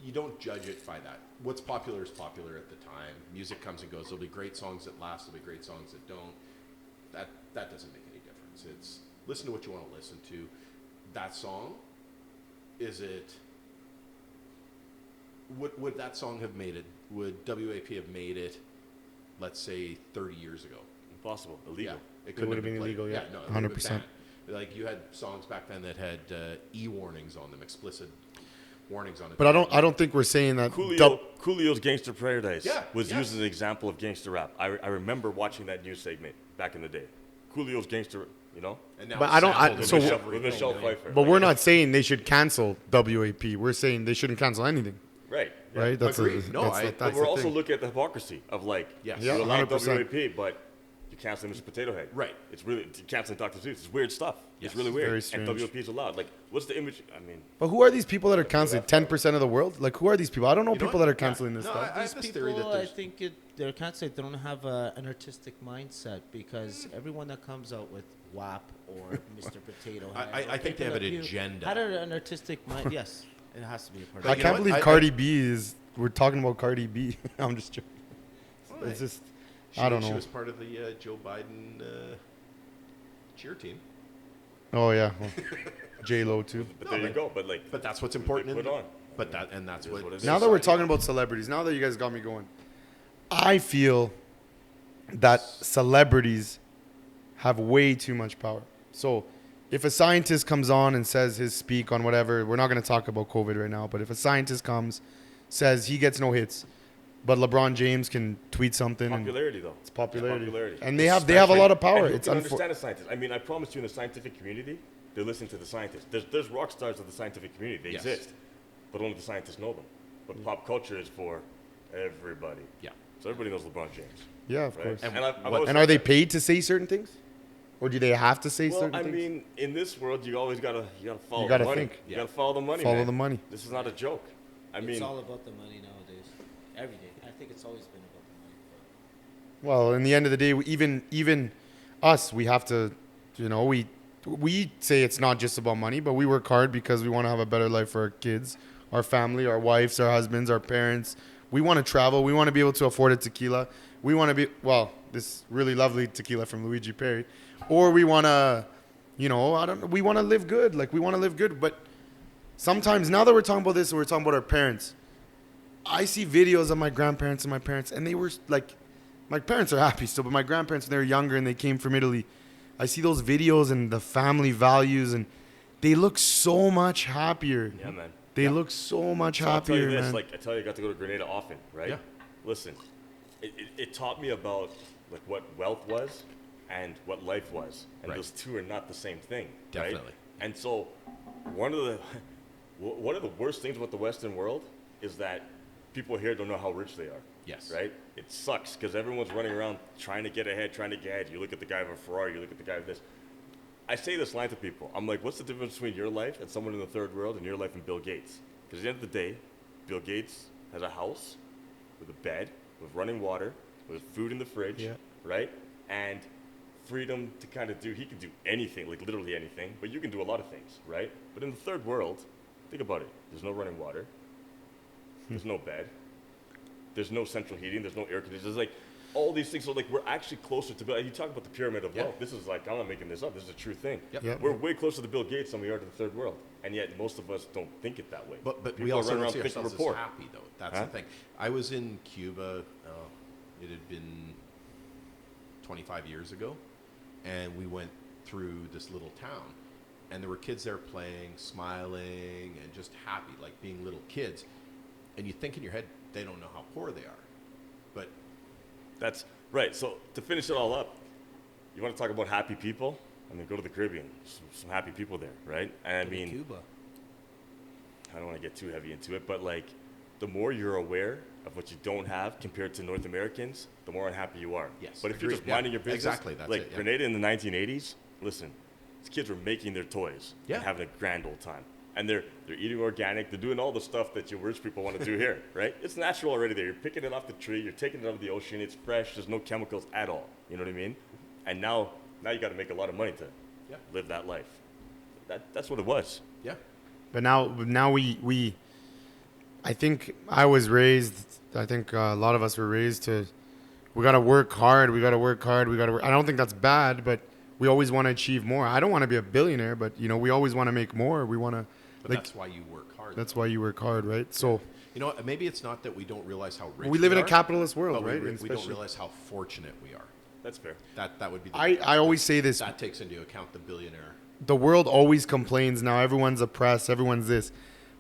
you don't judge it by that. What's popular is popular at the time. Music comes and goes. There'll be great songs that last. There'll be great songs that don't. That doesn't make any difference. It's listen to what you want to listen to. That song, is it? Would that song have made it? Would WAP have made it, let's say, 30 years ago? Impossible, illegal. Yeah, It would have been illegal, yeah. no, it would have been 100%. banned. Like you had songs back then that had warnings on them, explicit warnings on it. But I don't think we're saying that. Coolio's Gangster Paradise was yeah. used as an example of gangster rap. I remember watching that news segment back in the day. Coolio's Gangster, you know? And now But it's I don't- sampled I- in so- Michelle With Michelle Pfeiffer. But we're not saying they should cancel WAP. We're saying they shouldn't cancel anything, Right. Yeah. right? Agreed. No, But that's we're the also thing. looking at the hypocrisy of like, Yes. you Yeah, allow 100%. WAP, but you canceling Mr. Potato Head. Right. It's really canceling Dr. Seuss. It's weird stuff. Yes. It's really weird. Very And strange. WAP is allowed. Like, what's the image? I mean, But who are these people that are canceling? 10% of the world? Like, who are these people? I don't know You know people what? that are canceling this No, stuff. I have These this people, theory that I there's... think they're canceling. They don't have an artistic mindset because everyone that comes out with WAP or Mr. Potato Head. I or think they people have an that agenda. had an artistic mind. Yes, it has to be a part But I of you it. know can't what? believe Cardi B is. We're talking about Cardi B. I'm just joking. It's just. I don't She know. was part of the Joe Biden cheer team. Oh yeah, well, J Lo too. but No, there you but- go. But like, But that's what's what they important. put on. But that's It is what. what it is. Now that we're society- talking about celebrities, now that you guys got me going, I feel that celebrities have way too much power. So if a scientist comes on and says his speak on whatever, we're not going to talk about COVID right now, but if a scientist comes, says he gets no hits, but LeBron James can tweet something and Popularity, though. it's popularity. Yeah, popularity. And they have a lot of power. And who It's can unfor- understand a scientist. I mean, I promise you, in the scientific community, they listen to the scientists. There's rock stars of the scientific community. They Yes. exist, but only the scientists know them. But pop culture is for everybody. Yeah. So everybody knows LeBron James. Yeah, of Right? course. And, And are they paid to say certain things? Or do they have to say Well, certain I things? mean, in this world, you always gotta follow You gotta the money. think. You gotta follow the money. Follow man. the money. This is not a joke. I It's mean, all about the money nowadays. Every day. I think it's always been about the money. Well, in the end of the day, even us, we have to, we say it's not just about money, but we work hard because we want to have a better life for our kids, our family, our wives, our husbands, our parents. We want to travel. We want to be able to afford a tequila. We want to be, this really lovely tequila from Luigi Perry. Or we want to, we want to live good. Like, we want to live good. But sometimes, now that we're talking about this and we're talking about our parents, I see videos of my grandparents and my parents, and they were like, my parents are happy still, but my grandparents, when they were younger and they came from Italy, I see those videos and the family values, and they look so much happier. yeah, man. They look so much So I'll tell happier, you this, man. like I tell you, I got to go to Grenada often, right? Yeah. Listen, it taught me about like what wealth was and what life was, and Right. those two are not the same thing, Definitely. right? And so, one of the worst things about the Western world is that people here don't know how rich they are. Yes. Right? It sucks because everyone's running around trying to get ahead, trying to get ahead. You look at the guy with a Ferrari, you look at the guy with this. I say this line to people. I'm like, what's the difference between your life and someone in the third world and your life and Bill Gates? Because at the end of the day, Bill Gates has a house with a bed, with running water, with food in the fridge, Yeah. right? And freedom to kind of he can do anything, like literally anything, but you can do a lot of things, right? But in the third world, think about it. There's no running water. There's no bed. There's no central heating. There's no air conditioning. There's like all these things. So like we're actually closer to Bill. You talk about the pyramid of wealth. This is like, I'm not making this up. This is a true thing. Yep. We're way closer to Bill Gates than we are to the third world, and yet most of us don't think it that way. But People we also run don't around see thinking ourselves we're as poor. happy, though. That's the thing. I was in Cuba. It had been 25 years ago, and we went through this little town, and there were kids there playing, smiling, and just happy, like being little kids. And you think in your head, they don't know how poor they are. But That's right. So to finish it all up, you want to talk about happy people? I mean, go to the Caribbean. Some happy people there, right? And I mean, Cuba. I don't want to get too heavy into it, but like, the more you're aware of what you don't have compared to North Americans, the more unhappy you are. Yes, But if you're agreed. just minding your business, Exactly, that's like it, yeah. Grenada in the 1980s, listen, these kids were making their toys Yeah. and having a grand old time. And they're eating organic. They're doing all the stuff that you rich people want to do here, right? It's natural already there. You're picking it off the tree. You're taking it out of the ocean. It's fresh. There's no chemicals at all. You know what I mean? And now you got to make a lot of money to live that life. That's what it was. yeah, But now we I think I was raised, I think a lot of us were raised to, we got to work hard. We got to work hard. I don't think that's bad, but we always want to achieve more. I don't want to be a billionaire, but we always want to make more. We want to, but that's why you work hard. that's why you work hard, right? So Maybe it's not that we don't realize how rich we live in a are, capitalist world, but right? we don't Especially- realize how fortunate we are. That's fair. That would be the I always say this, that takes into account the billionaire. the world always complains now. Everyone's oppressed. Everyone's this.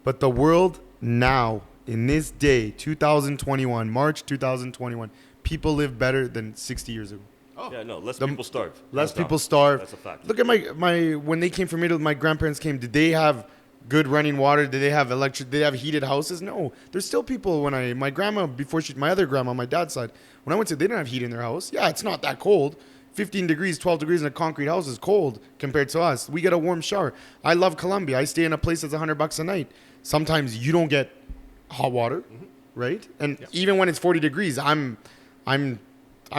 But the world now, in this day, 2021, March 2021, people live better than 60 years ago. Oh, Yeah, no, less people starve. Less Hands down. people starve. That's a fact. Look at my when they came from Italy, my grandparents came. Did they have good running water? Did they have electric? Did they have heated houses? No. There's still people. My grandma, my other grandma, my dad's side, when I went to, they didn't have heat in their house. Yeah, it's not that cold. 15 degrees, 12 degrees in a concrete house is cold compared to us. We get a warm shower. I love Colombia. I stay in a place that's $100 a night. Sometimes you don't get hot water, right? And even when it's 40 degrees, I'm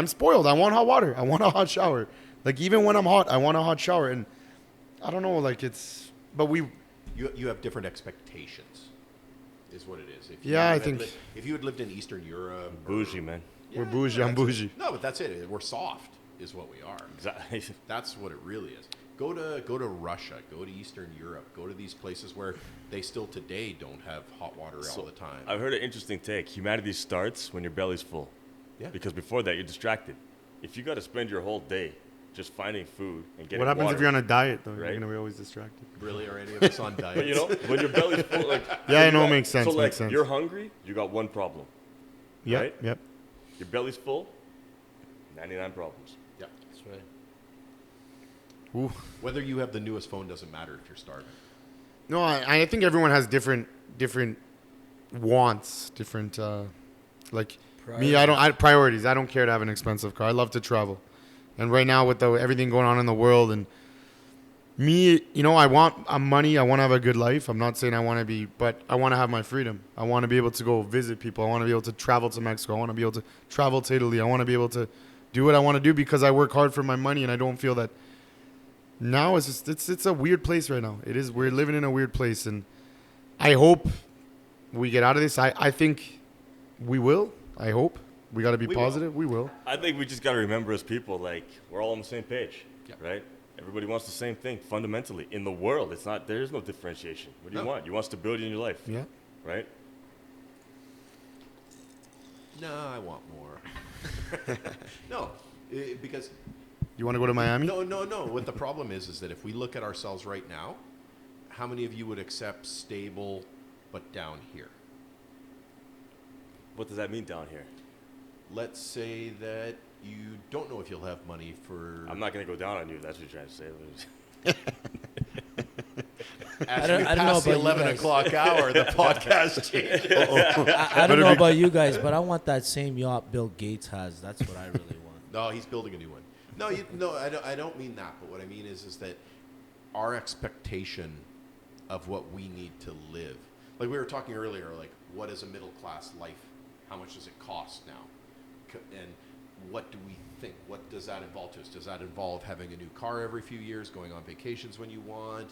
spoiled. I want hot water. I want a hot shower. Like even when I'm hot, I want a hot shower. And I don't know, like but you have different expectations, is what it is. If if you had lived in Eastern Europe, Bougie, man. we're bougie. I'm that's it. bougie. No, but that's it. We're soft, is what we are. Exactly. That's what it really is. Go to Russia. Go to Eastern Europe. Go to these places where they still today don't have hot water all the time. I've heard an interesting take. Humanity starts when your belly's full. Yeah. Because before that, you're distracted. If you got to spend your whole day just finding food and getting What happens water, if you're on a diet, though? right? You're going to be always distracted. Really, are any of us on diets? But you know, when your belly's full, like Yeah, I know, you got- makes sense, So like, makes sense. you're hungry, you got one problem. Yep, Right? yep. Your belly's full, 99 problems. Yeah. That's right. Ooh. Whether you have the newest phone doesn't matter if you're starving. No, I think everyone has different wants, different like me. Priorities. I don't care to have an expensive car. I love to travel, and right now with everything going on in the world, and me, I want money. I want to have a good life. I'm not saying I want to be, but I want to have my freedom. I want to be able to go visit people. I want to be able to travel to Mexico. I want to be able to travel to Italy. I want to be able to do what I want to do because I work hard for my money, and I don't feel that. Now it's just it's a weird place right now. It is. We're living in a weird place, and I hope we get out of this. I think we will. I hope we got to be positive. We will. I think we just got to remember as people, like, we're all on the same page, Yep. right? Everybody wants the same thing fundamentally in the world. There is no differentiation. What do you want? You want stability in your life, Yeah. right? No, I want more. No, because You want to go to Miami? no. What the problem is that if we look at ourselves right now, how many of you would accept stable but down here? What does that mean down here? Let's say that you don't know if you'll have money for. I'm not going to go down on you. If that's what you're trying to say. As I don't we know pass the about you 11 guys. o'clock hour, the podcast changes. I don't know about you guys, but I want that same yacht Bill Gates has. That's what I really want. No, he's building a new one. No, I don't mean that. But what I mean is that our expectation of what we need to live, like we were talking earlier, like what is a middle class life? How much does it cost now? And what do we think? What does that involve to us? Does that involve having a new car every few years, going on vacations when you want?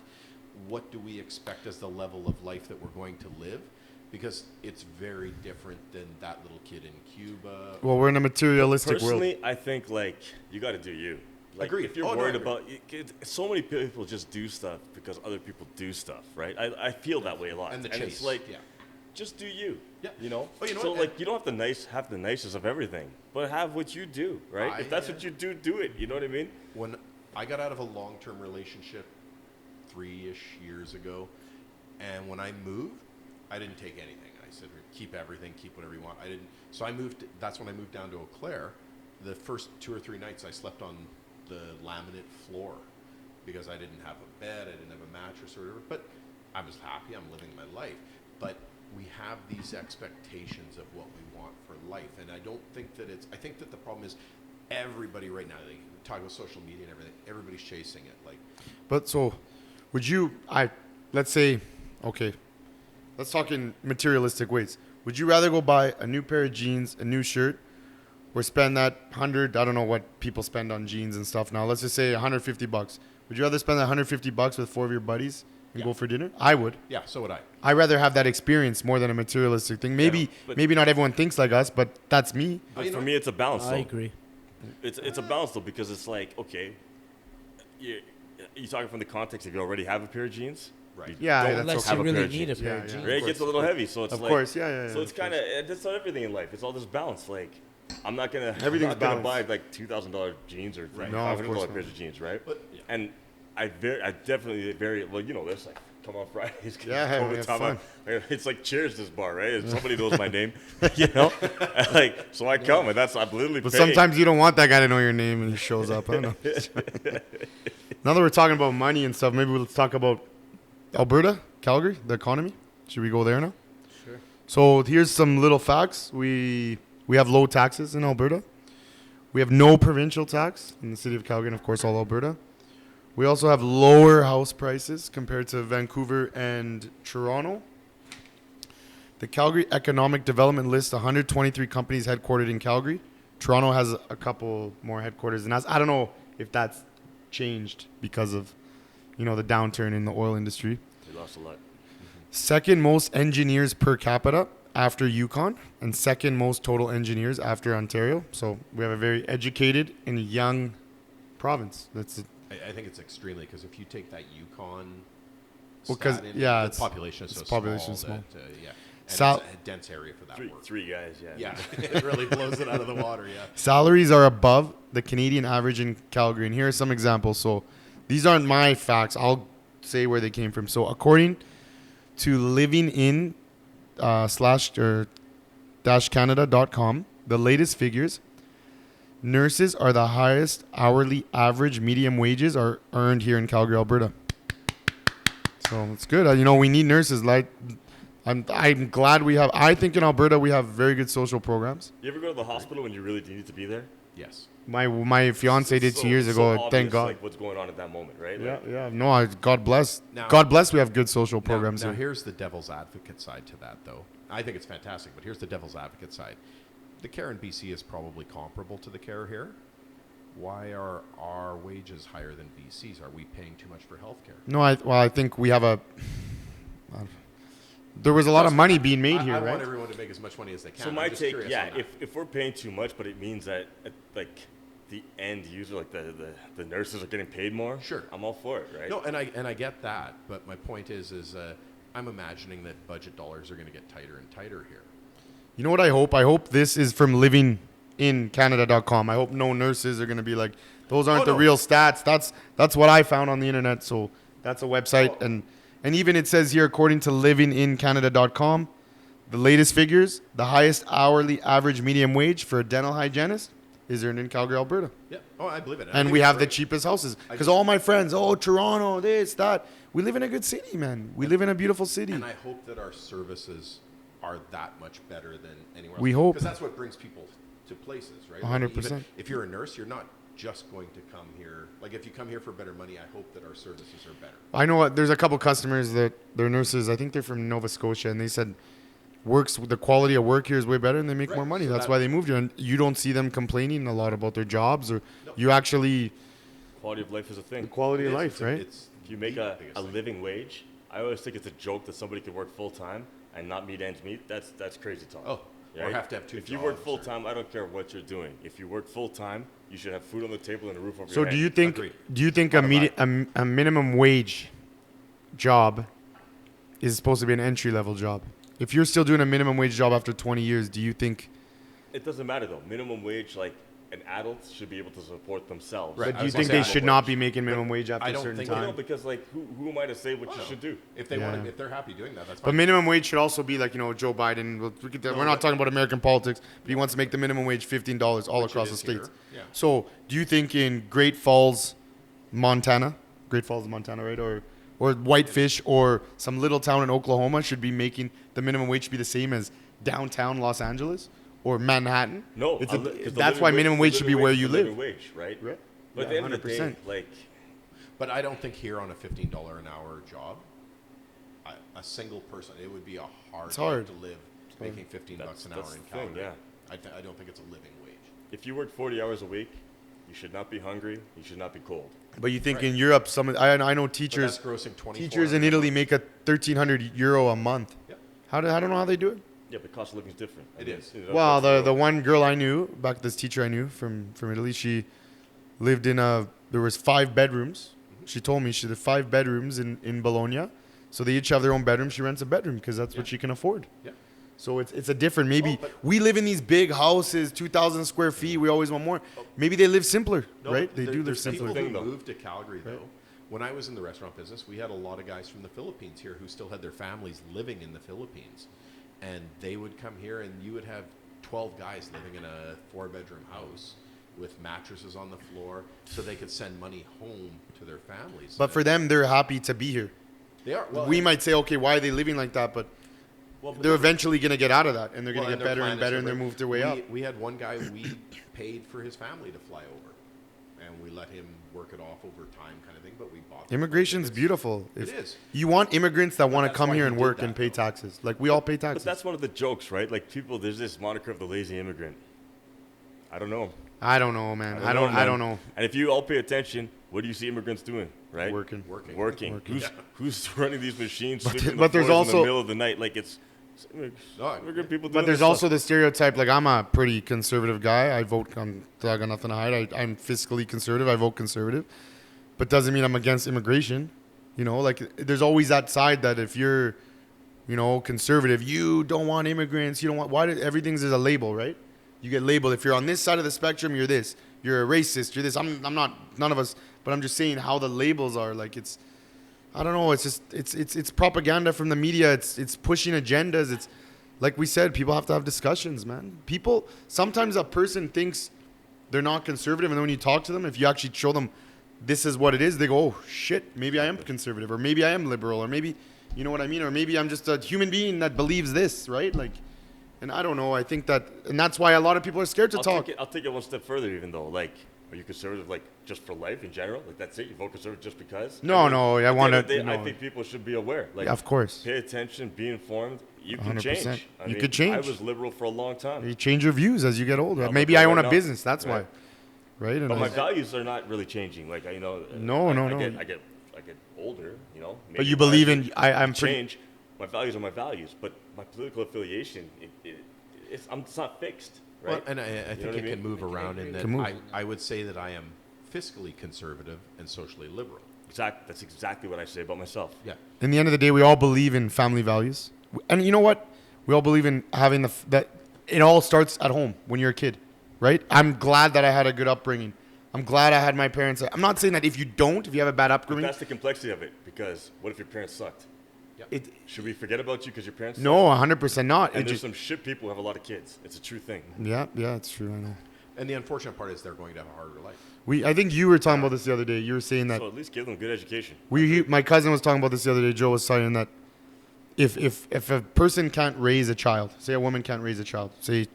What do we expect as the level of life that we're going to live? because it's very different than that little kid in Cuba. Well, we're in a materialistic world. Personally, I think like you got to do you. Like, Agreed. if you're Oh, no, worried I agree. about, so many people just do stuff because other people do stuff, right? I feel that way a lot. And the it's chase, like, yeah. just do you. Yeah. You know. Oh, you know so what? like, you don't have to have the nicest of everything, but have what you do, right? If that's what you do, do it. You know what I mean? When I got out of a long-term relationship 3-ish years ago, and when I moved, I didn't take anything. I said, keep everything, keep whatever you want. I didn't. So I moved. That's when I moved down to Eau Claire. The first 2 or 3 nights I slept on the laminate floor because I didn't have a bed, I didn't have a mattress or whatever. But I was happy. I'm living my life. But we have these expectations of what we want for life, and I don't think that it's. I think that the problem is everybody right now. They talk about social media and everything. Everybody's chasing it. Like, But so, would you? Let's say, okay, let's talk in materialistic ways. Would you rather go buy a new pair of jeans, a new shirt, or spend that 100? I don't know what people spend on jeans and stuff now. Let's just say $150. Would you rather spend that $150 with 4 of your buddies and Yeah. go for dinner? I would. yeah, so would I. I'd rather have that experience more than a materialistic thing. Maybe, but- maybe not everyone thinks like us, but that's me. But you for know- me, it's a balance. I though. agree. It's a balance though, because it's like, okay, you're talking from the context if you already have a pair of jeans. Right. Yeah, Don't that's Unless have you a pair really of need a jeans. pair Yeah, of yeah. jeans. Right, it gets a little heavy, so it's Of like, course, yeah. So it's of kind of that's not everything in life. It's all this balance. Like, I'm not gonna Everything's I'm not gonna buy balanced. like $2,000 jeans or Right. No, of $500 course pairs not. of jeans, right? But, yeah. And I definitely very well, you know this, like come on Fridays. 'cause Yeah, it's we COVID have time, fun. it's like cheers this bar, right? And somebody knows my name, you know. Like, so I come and I'm literally. But paying. sometimes you don't want that guy to know your name and he shows up. I don't know. Now that we're talking about money and stuff, maybe let's talk about Alberta, Calgary, the economy. Should we go there now? Sure. So here's some little facts. We have low taxes in Alberta. We have no provincial tax in the city of Calgary and, of course, all Alberta. We also have lower house prices compared to Vancouver and Toronto. The Calgary Economic Development lists 123 companies headquartered in Calgary. Toronto has a couple more headquarters than us. I don't know if that's changed because of, the downturn in the oil industry. We lost a lot. Second most engineers per capita after Yukon, and second most total engineers after Ontario. So we have a very educated and young province. I think it's extremely, because if you take that Yukon, Well, 'cause, stat yeah, the it's- population is so it's population small. small. That, yeah, and Sal- it's a dense area for that work. Three guys, yeah. Yeah, it really blows it out of the water. Yeah. Salaries are above the Canadian average in Calgary. And here are some examples. So these aren't my facts. I'll say where they came from. So according to livingin / Canada.com, the latest figures, nurses are the highest hourly average medium wages are earned here in Calgary, Alberta. So it's good. We need nurses. Like, I'm glad we have. I think in Alberta we have very good social programs. You ever go to the hospital when you really need to be there? Yes. My fiance did 2 years So ago. obvious, Thank God. Like what's going on at that moment, right? Yeah, Like, yeah. No, God bless. Now- God bless. We have good social programs Now here. here's the devil's advocate side to that, though. I think it's fantastic, but here's the devil's advocate side. The care in BC is probably comparable to the care here. Why are our wages higher than BC's? Are we paying too much for healthcare? No, I think we have a. There was a lot of money being made here, I right? want everyone to make as much money as they can. So I'm my just take, curious yeah, on that. if we're paying too much, but it means that like the end user, like the nurses are getting paid more. Sure. I'm all for it, right? No, and I get that, but my point is I'm imagining that budget dollars are going to get tighter and tighter here. You know what I hope? I hope this is from livingincanada.com. I hope no nurses are going to be like, those aren't Oh, the no. real stats. That's what I found on the internet. So that's a website. Oh. And even it says here, according to livingincanada.com, the latest figures, the highest hourly average medium wage for a dental hygienist is earned in Calgary, Alberta. Yeah. Oh, I believe it. I And think we it's have the great. cheapest houses. I Because just- all my friends, Toronto, this, that. We live in a good city, man. We live in a beautiful city. And I hope that our services are that much better than anywhere else. We hope. Because that's what brings people to places, right? 100%. Even if you're a nurse, you're not just going to come here. Like, if you come here for better money, I hope that our services are better. I know there's a couple customers that they're nurses. I think they're from Nova Scotia, and they said the quality of work here is way better, and they make Right, more money. so That's that- why they moved here. And you don't see them complaining a lot about their jobs, or No. you actually Quality of life is a thing. quality of It is- life, right? It's If you make the a biggest thing. living wage, I always think it's a joke that somebody could work full time and not meet ends meet, that's crazy talk. Oh, or have to have two If you work jobs, full or- time, I don't care what you're doing. If you work full time, you should have food on the table and a roof over So your do head. you think Agreed. a minimum wage job is supposed to be an entry level job? If you're still doing a minimum wage job after 20 years, do you think? It doesn't matter though. Minimum wage, like an adult should be able to support themselves. Right. But I do you was think gonna they say should minimum not wage. be making minimum wage after I a don't certain think You know, time? because like who am I to say what you should do? If they Yeah. want, if they're happy doing that, that's But fine. minimum wage should also be like, Joe Biden. We're not talking about American politics, but he wants to make the minimum wage $15 all Which it across the is states. here, yeah. So do you think in Great Falls, Montana, right, or Whitefish, or some little town in Oklahoma should be making the minimum wage be the same as downtown Los Angeles or Manhattan? No, 'Cause the living that's why minimum wage should be living where is you the living live. Wage, right? Right. But Yeah, at the end of the day, 100%. like But I don't think here on a $15 an hour job, a single person, it would be a hard It's hard. life to live making $15 an hour that's in the thing, Calgary. yeah. I don't think it's a living wage. if you work 40 hours a week, you should not be hungry. You should not be cold. But you think Right. in Europe, I know But teachers that's grossing 24 teachers in Italy make a 1,300 euro a month. Yep. I don't know how they do it. Yeah, but cost of living is different. It is. Well, that's the one girl I knew, this teacher I knew from Italy, she lived in there was 5 bedrooms. She told me she had 5 bedrooms in Bologna. So they each have their own bedroom. She rents a bedroom because that's what Yeah. she can afford. Yeah. So it's a different, maybe Oh, but- we live in these big houses, 2,000 square feet. We always want more. Maybe they live simpler, No, right? but They do live there's simpler. people Thing, who though. moved to Calgary, though. When I was in the restaurant business, we had a lot of guys from the Philippines here who still had their families living in the Philippines. And they would come here, and you would have 12 guys living in a 4-bedroom house with mattresses on the floor so they could send money home to their families. But for them, they're happy to be here. They are. Well, We might say, okay, why are they living like that? But well, they're eventually going to get out of that, and they're going well, to get their better plan and is better, to and they're live- move their way up. We had one guy, we paid for his family to fly over. And we let him work it off over time kind of thing, but we bought them Immigration's tickets. beautiful. It is. You want immigrants that want to that's come why here he and did work that, and pay though. taxes. Like we all pay But taxes. that's one of the jokes, right? Like people, there's this moniker of the lazy immigrant. I don't know. I don't know, man. I man. don't know. And if you all pay attention, what do you see immigrants doing, right? Working. Working. Who's running these machines? But sweeping but the there's floors in also- the middle of the night, like it's No, immigrant people. But doing there's this also stuff. the stereotype. Like I'm a pretty conservative guy. I vote. I got nothing to hide. I'm fiscally conservative. I vote conservative, but doesn't mean I'm against immigration. Like there's always that side that if you're, conservative, you don't want immigrants. You don't want. Why? Everything's is a label, right? You get labeled. If you're on this side of the spectrum, you're this. You're a racist. You're this. I'm not. None of us. But I'm just saying how the labels are. Like it's. I don't know. It's just it's propaganda from the media. It's pushing agendas. It's like we said. People have to have discussions, man. People sometimes a person thinks they're not conservative, and then when you talk to them, if you actually show them this is what it is, they go, oh shit, maybe I am conservative, or maybe I am liberal, or maybe you know what I mean, or maybe I'm just a human being that believes this, right? Like, and I don't know. I think that, and that's why a lot of people are scared to talk. I'll take it one step further, even though, like, are you conservative, like, just for life in general? Like, that's it? You vote conservative just because? No, no, I at the end wanna- of the day, I no. think people should be aware. Like, Yeah, of course. Pay attention, be informed. You can 100%. change. You could change. I was liberal for a long time. You change your views as you get older. I'm Maybe I liberal own a right now. business. That's Right. why, right? And But my I- values are not really changing. Like, No, no. I get older, but maybe you believe in. I I'm pretty. change. My values are my values, but my political affiliation, it's not fixed, Well, right? and I You know think what I it mean? can move around in that Can move. I would say that I am fiscally conservative and socially liberal. That's exactly what I say about myself. Yeah. In the end of the day, we all believe in family values, and you know what? We all believe in having that. It all starts at home when you're a kid, right? I'm glad that I had a good upbringing. I'm glad I had my parents. I'm not saying that if you have a bad But upbringing, that's the complexity of it, because what if your parents sucked? it. Should we forget about you because your parents No, sucked? 100% not. And It there's just, some shit people who have a lot of kids. It's a true thing. yeah, it's true. I know. And the unfortunate part is they're going to have a harder life. I think you were talking about this the other day. You were saying that So at least give them good education. my cousin was talking about this the other day. Joe was saying that if a person can't raise a child, say a woman can't raise a child, say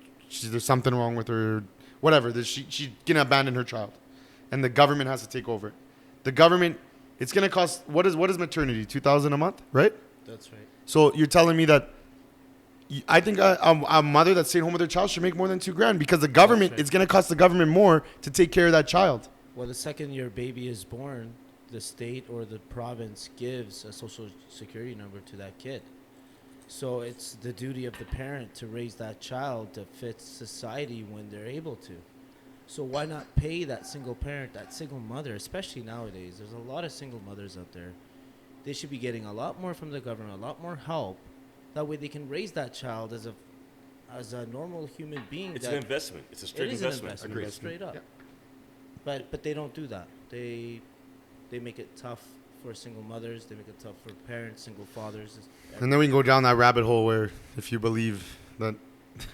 there's something wrong with her, whatever, that she's gonna abandon her child, and the government has to take over. The government, it's gonna cost what is maternity? $2,000 a month, right? That's right. So you're telling me that I think a mother that's staying home with her child should make more than $2,000 because the government, right. it's gonna cost the government more to take care of that child. Well, the second your baby is born, the state or the province gives a social security number to that kid. So it's the duty of the parent to raise that child to fit society when they're able to. So why not pay that single parent, that single mother, especially nowadays? There's a lot of single mothers out there. They should be getting a lot more from the government, a lot more help. That way they can raise that child as a normal human being. It's an investment. It's a straight It is investment. an investment, straight up. Yeah. But they don't do that. They make it tough for single mothers. They make it tough for parents, single fathers. And then we can go down that rabbit hole where if you believe that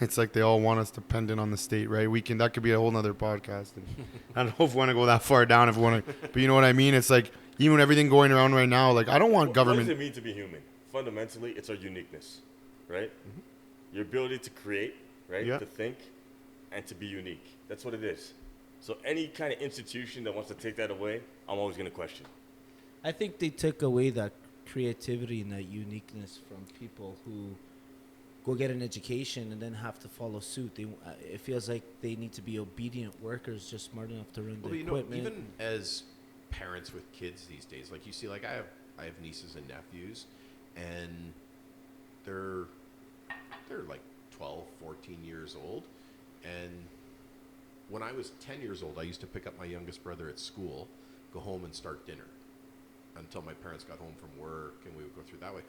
it's like they all want us dependent on the state, right? That could be a whole nother podcast. And I don't know if we want to go that far down, if we want to, but you know what I mean? It's like, even everything going around right now, like, I don't want government. What does it mean to be human? Fundamentally, it's our uniqueness, right? Your ability to create, right? Yeah. To think, and to be unique. That's what it is. So any kind of institution that wants to take that away, I'm always going to question. I think they took away that creativity and that uniqueness from people who go get an education and then have to follow suit. It feels like they need to be obedient workers, just smart enough to run the equipment. Even as parents with kids these days, like you see, like I have nieces and nephews, and they're like 12, 14 years old, and when I was 10 years old, I used to pick up my youngest brother at school, go home and start dinner until my parents got home from work, and we would go through that way.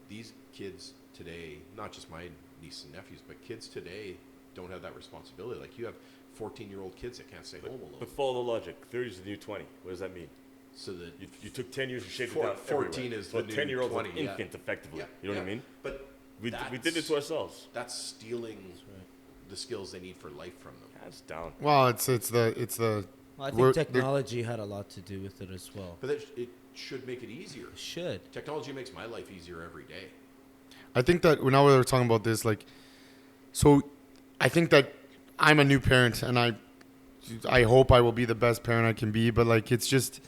These kids today, not just my nieces and nephews, but kids today don't have that responsibility. Like, you have 14-year-old kids that can't stay home alone. But follow the logic. 30 is the new 20. What does that mean? So that You took 10 years to shape it down 14 everywhere. is so the a new 10-year-old's 20, an yeah. infant, effectively. Yeah, You know what I mean? But We did it to ourselves. That's stealing the skills they need for life from them. That's down. Well, it's the Well, I We're- think technology had a lot to do with it as well. But it should make it easier. It should. Technology makes my life easier every day. I think that now we were talking about this, like, so I think that I'm a new parent, and I hope I will be the best parent I can be, but like, it's just,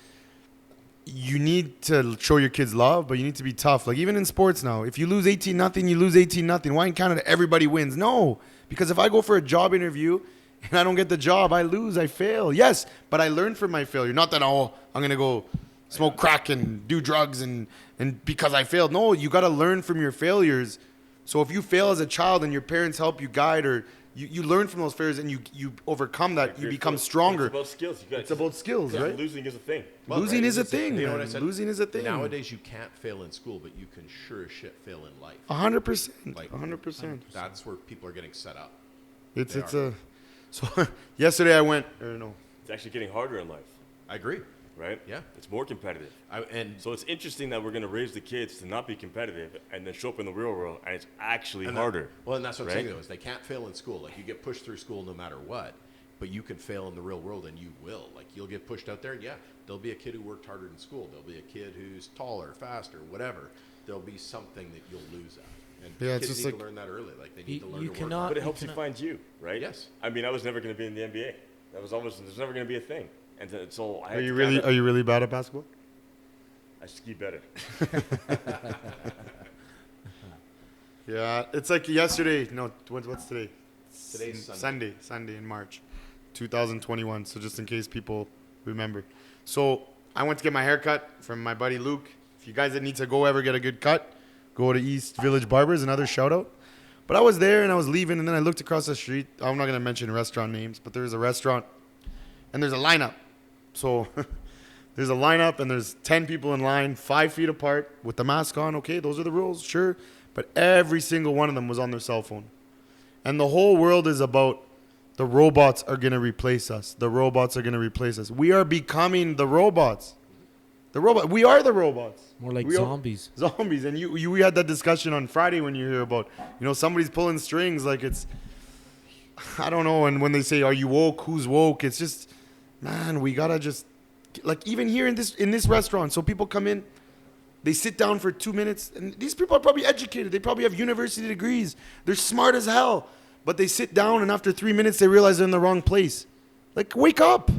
you need to show your kids love, but you need to be tough. Like, even in sports now, if you lose 18-0, you lose 18-0. Why in Canada everybody wins? No, because if I go for a job interview and I don't get the job, I lose, I fail. Yes, but I learn from my failure. Not that, I'm going to go smoke crack and do drugs and because I failed. No, you got to learn from your failures. So if you fail as a child and your parents help you guide, or you learn from those failures and you overcome that, you become stronger. It's about skills. It's about skills, right? Losing is a thing. Well, Losing right, is a it's thing, you know what I man. said? Losing is a thing. Nowadays, you can't fail in school, but you can sure as shit fail in life. 100%. Like, 100%. That's where people are getting set up. It's They are. so yesterday I went, It's actually getting harder in life, I agree. right? Yeah. It's more competitive. And So it's interesting that we're going to raise the kids to not be competitive and then show up in the real world, and it's actually and harder. Well, and that's what I'm right? saying, though, is they can't fail in school. Like, you get pushed through school no matter what, but you can fail in the real world, and you will. Like, you'll get pushed out there, and yeah, there'll be a kid who worked harder in school. There'll be a kid who's taller, faster, whatever. There'll be something that you'll lose at. And Yeah, it's kids just need like- to learn that early. Like, they need to learn you to cannot- work. But it You helps you cannot- find you, right? Yes. I mean, I was never going to be in the NBA. There's never going to be a thing. And so I had Are you to really kinda- are you really bad at basketball? I ski better. Yeah, it's like yesterday. No, what's today? Today's Sunday. Sunday in March, 2021. So just in case people remember. So I went to get my hair cut from my buddy Luke. If you guys that need to go ever get a good cut, go to East Village Barbers. Another shout out. But I was there and I was leaving, and then I looked across the street. I'm not gonna mention restaurant names, but there's a restaurant, and there's a lineup. So there's a lineup, and there's 10 people in line, 5 feet apart, with the mask on. Okay, those are the rules, sure. But every single one of them was on their cell phone. And the whole world is about the robots are going to replace us. The robots are going to replace us. We are becoming the robots. We are the robots. More like We are zombies. zombies. And we had that discussion on Friday when you hear about, somebody's pulling strings. Like, it's, I don't know. And when they say, are you woke? Who's woke? It's just, man, we got to just, like, even here in this restaurant. So people come in, they sit down for 2 minutes, and these people are probably educated. They probably have university degrees. They're smart as hell. But they sit down, and after 3 minutes, they realize they're in the wrong place. Like, wake up.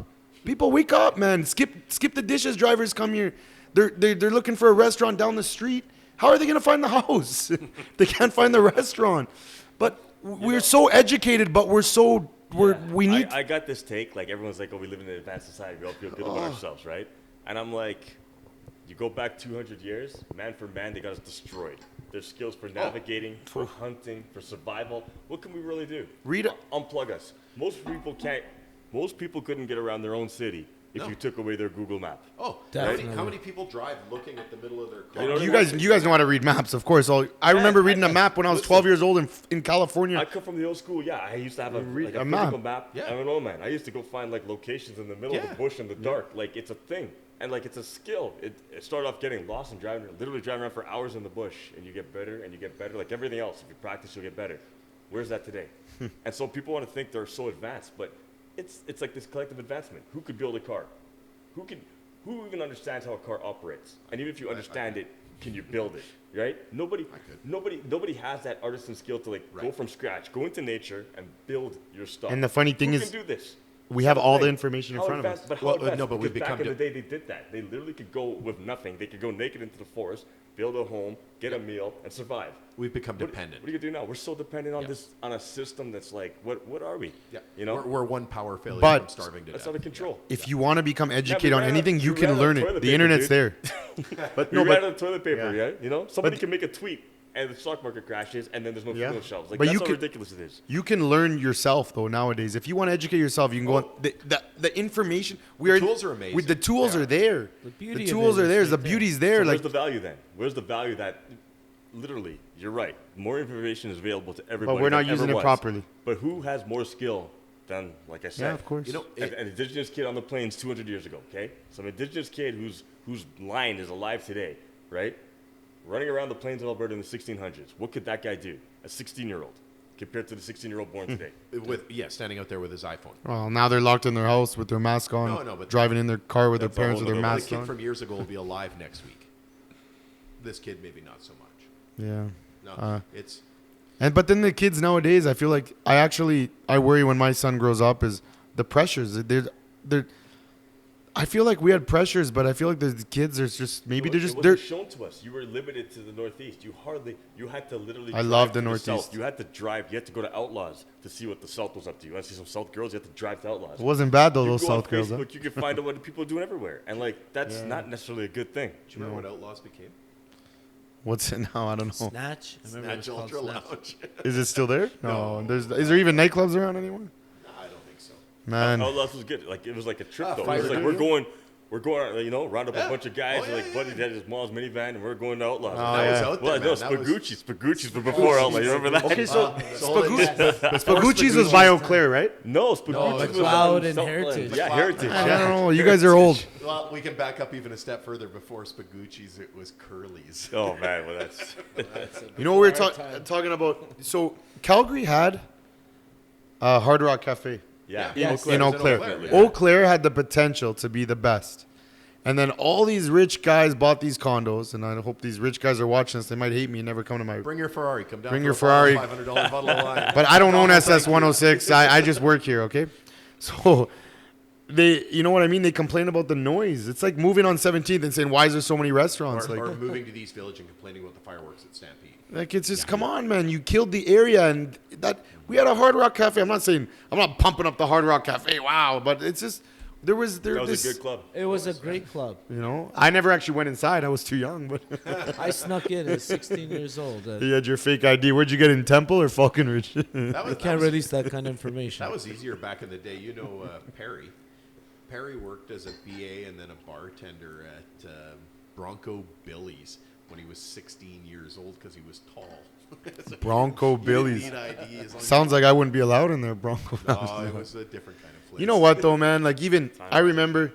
People, wake up, man. Skip the dishes. Drivers come here. They're looking for a restaurant down the street. How are they going to find the house? They can't find the restaurant. But we're so educated, but we need... I got this take, like, everyone's like, oh, we live in an advanced society. We all feel good about ourselves, right? And I'm like, you go back 200 years, man for man, they got us destroyed, their skills for navigating, for hunting, for survival. What can we really do? Read it. Unplug us. Most people can't. Most people couldn't get around their own city if you took away their Google map. Oh, Definitely. how many people drive looking at the middle of their car? You know what You guys know how to read maps, of course. I remember reading a map when I was 12 years old in California. I come from the old school. Yeah, I used to have a a physical map. map. Yeah. I don't know, man. I used to go find like locations in the middle of Yeah. the bush in the dark. Like it's a thing, and like it's a skill. It started off getting lost and literally driving around for hours in the bush, and you get better and you get better. Like everything else, if you practice, you'll get better. Where's that today? And so people want to think they're so advanced, but it's like this collective advancement. Who could build a car? Who even understands how a car operates? And even if you understand it, can you build it? Right? Nobody has that artisan skill to like go from scratch, go into nature and build your stuff. And the funny thing Who is, can do this? we have all the Thing. information in How front of us. advanced- But Well, how advanced? no, but we've Because back become in the day, they did that. They literally could go with nothing. They could go naked into the forest, build a home, get a meal, and survive. We've become What dependent. are you gonna do now? We're so dependent on on a system that's like, what are we? Yeah, You know, we're one power failure But- from starving to that's death. out of control. If you want to become educated we on ran anything, out- you we can ran out learn of it. toilet The paper, internet's dude. there. But no, we but- ran out of toilet paper, Yeah. yeah. You know, somebody can make a tweet and the stock market crashes, and then there's no food Yeah. on the shelves. Like But that's you how could- ridiculous it is. You can learn yourself though nowadays. If you want to educate yourself, you can go on the information. tools are amazing. With the tools Yeah. are there. The beauty The of tools it are is there. right The there. beauty's So there. where's Like the value then? Where's the value that literally, you're right. More information is available to everybody. we're not than ever using it was. properly. But who has more skill than, like I said, yeah, of course. You know, an indigenous kid on the plains 200 years ago, okay? Some indigenous kid whose line is alive today, right? Running around the plains of Alberta in the 1600s. What could that guy do? A 16-year-old compared to the 16-year-old born today. standing out there with his iPhone. well, now they're locked in their house with their mask on, No, but- driving in their car with their That's a parents whole with their other masks The kid on. from years ago will be alive next week. This kid, maybe not so much. Yeah. No, it's But then the kids nowadays, I feel like I worry when my son grows up is the pressures. They're I feel like we had pressures, but I feel like the kids are just maybe they're It just wasn't shown to us. You were limited to the Northeast. You had to literally. I drive love the to Northeast. South. You had to drive. You had to go to Outlaws to see what the South was up to. You want to see some South girls? You had to drive to Outlaws. it wasn't bad though. You Those go on South girls. Huh? Facebook, you can find out what people are doing everywhere, and like that's not necessarily a good thing. Do you remember what Outlaws became? What's it now? I don't know. Snatch. I remember it Snatch was called Ultra Snatch. Lounge. Is it still there? No. No. Is there even nightclubs around anymore? No, I don't think so. Man, Outlaws was good. Like it was like a trip though. It fire was like dude. we're going, you know, round up Yeah. a bunch of guys. Oh, and, yeah, like buddy had his mom's minivan, and we're going to Outlaws. Oh, That was yeah. out there, Well, man. no, That was- Spagoochies were before Outlaws. You remember that? okay, so Spagoochies. Spagucci's was by Eau Claire, right? No, Spagoochies was McLeod on and Southland. Heritage. Yeah, Heritage. I don't know. You guys are old. Well, we can back up even a step further. Before Spagucci's, it was Curly's. Oh man, well that's You know what we were Hard time. talking about? So Calgary had a Hard Rock Cafe yeah. Yes. in Eau It's Claire. yeah. Eau Claire had the potential to be the best. And then all these rich guys bought these condos, and I hope these rich guys are watching this. They might hate me and never come to my. Bring your Ferrari. Come down. Bring for your a bottle, Ferrari. $500 bottle of wine. But I don't own Oh, thank SS106. I just work here, okay? So you know what I mean? They complain about the noise. It's like moving on 17th and saying, why is there so many restaurants? Or Like moving to the East Village and complaining about the fireworks at Stampede. it's just, come on, man. You killed the area. And that we had a Hard Rock Cafe. I'm not pumping up the Hard Rock Cafe. Wow. But it's just, That was a good club. It was a great club. You know, I never actually went inside. I was too young, but I snuck in at 16 years old. you had your fake ID. Where'd you get it, in Temple or Falconridge? That was, Can't release that kind of information. That was easier back in the day. You know, Perry. Perry worked as a BA and then a bartender at Bronco Billy's when he was 16 years old because he was tall. So Bronco you didn't Billy's. need ID as long as Sounds like I wouldn't be allowed in there, Bronco. No, it was a different kind of place. You know what though, man? Like even I remember,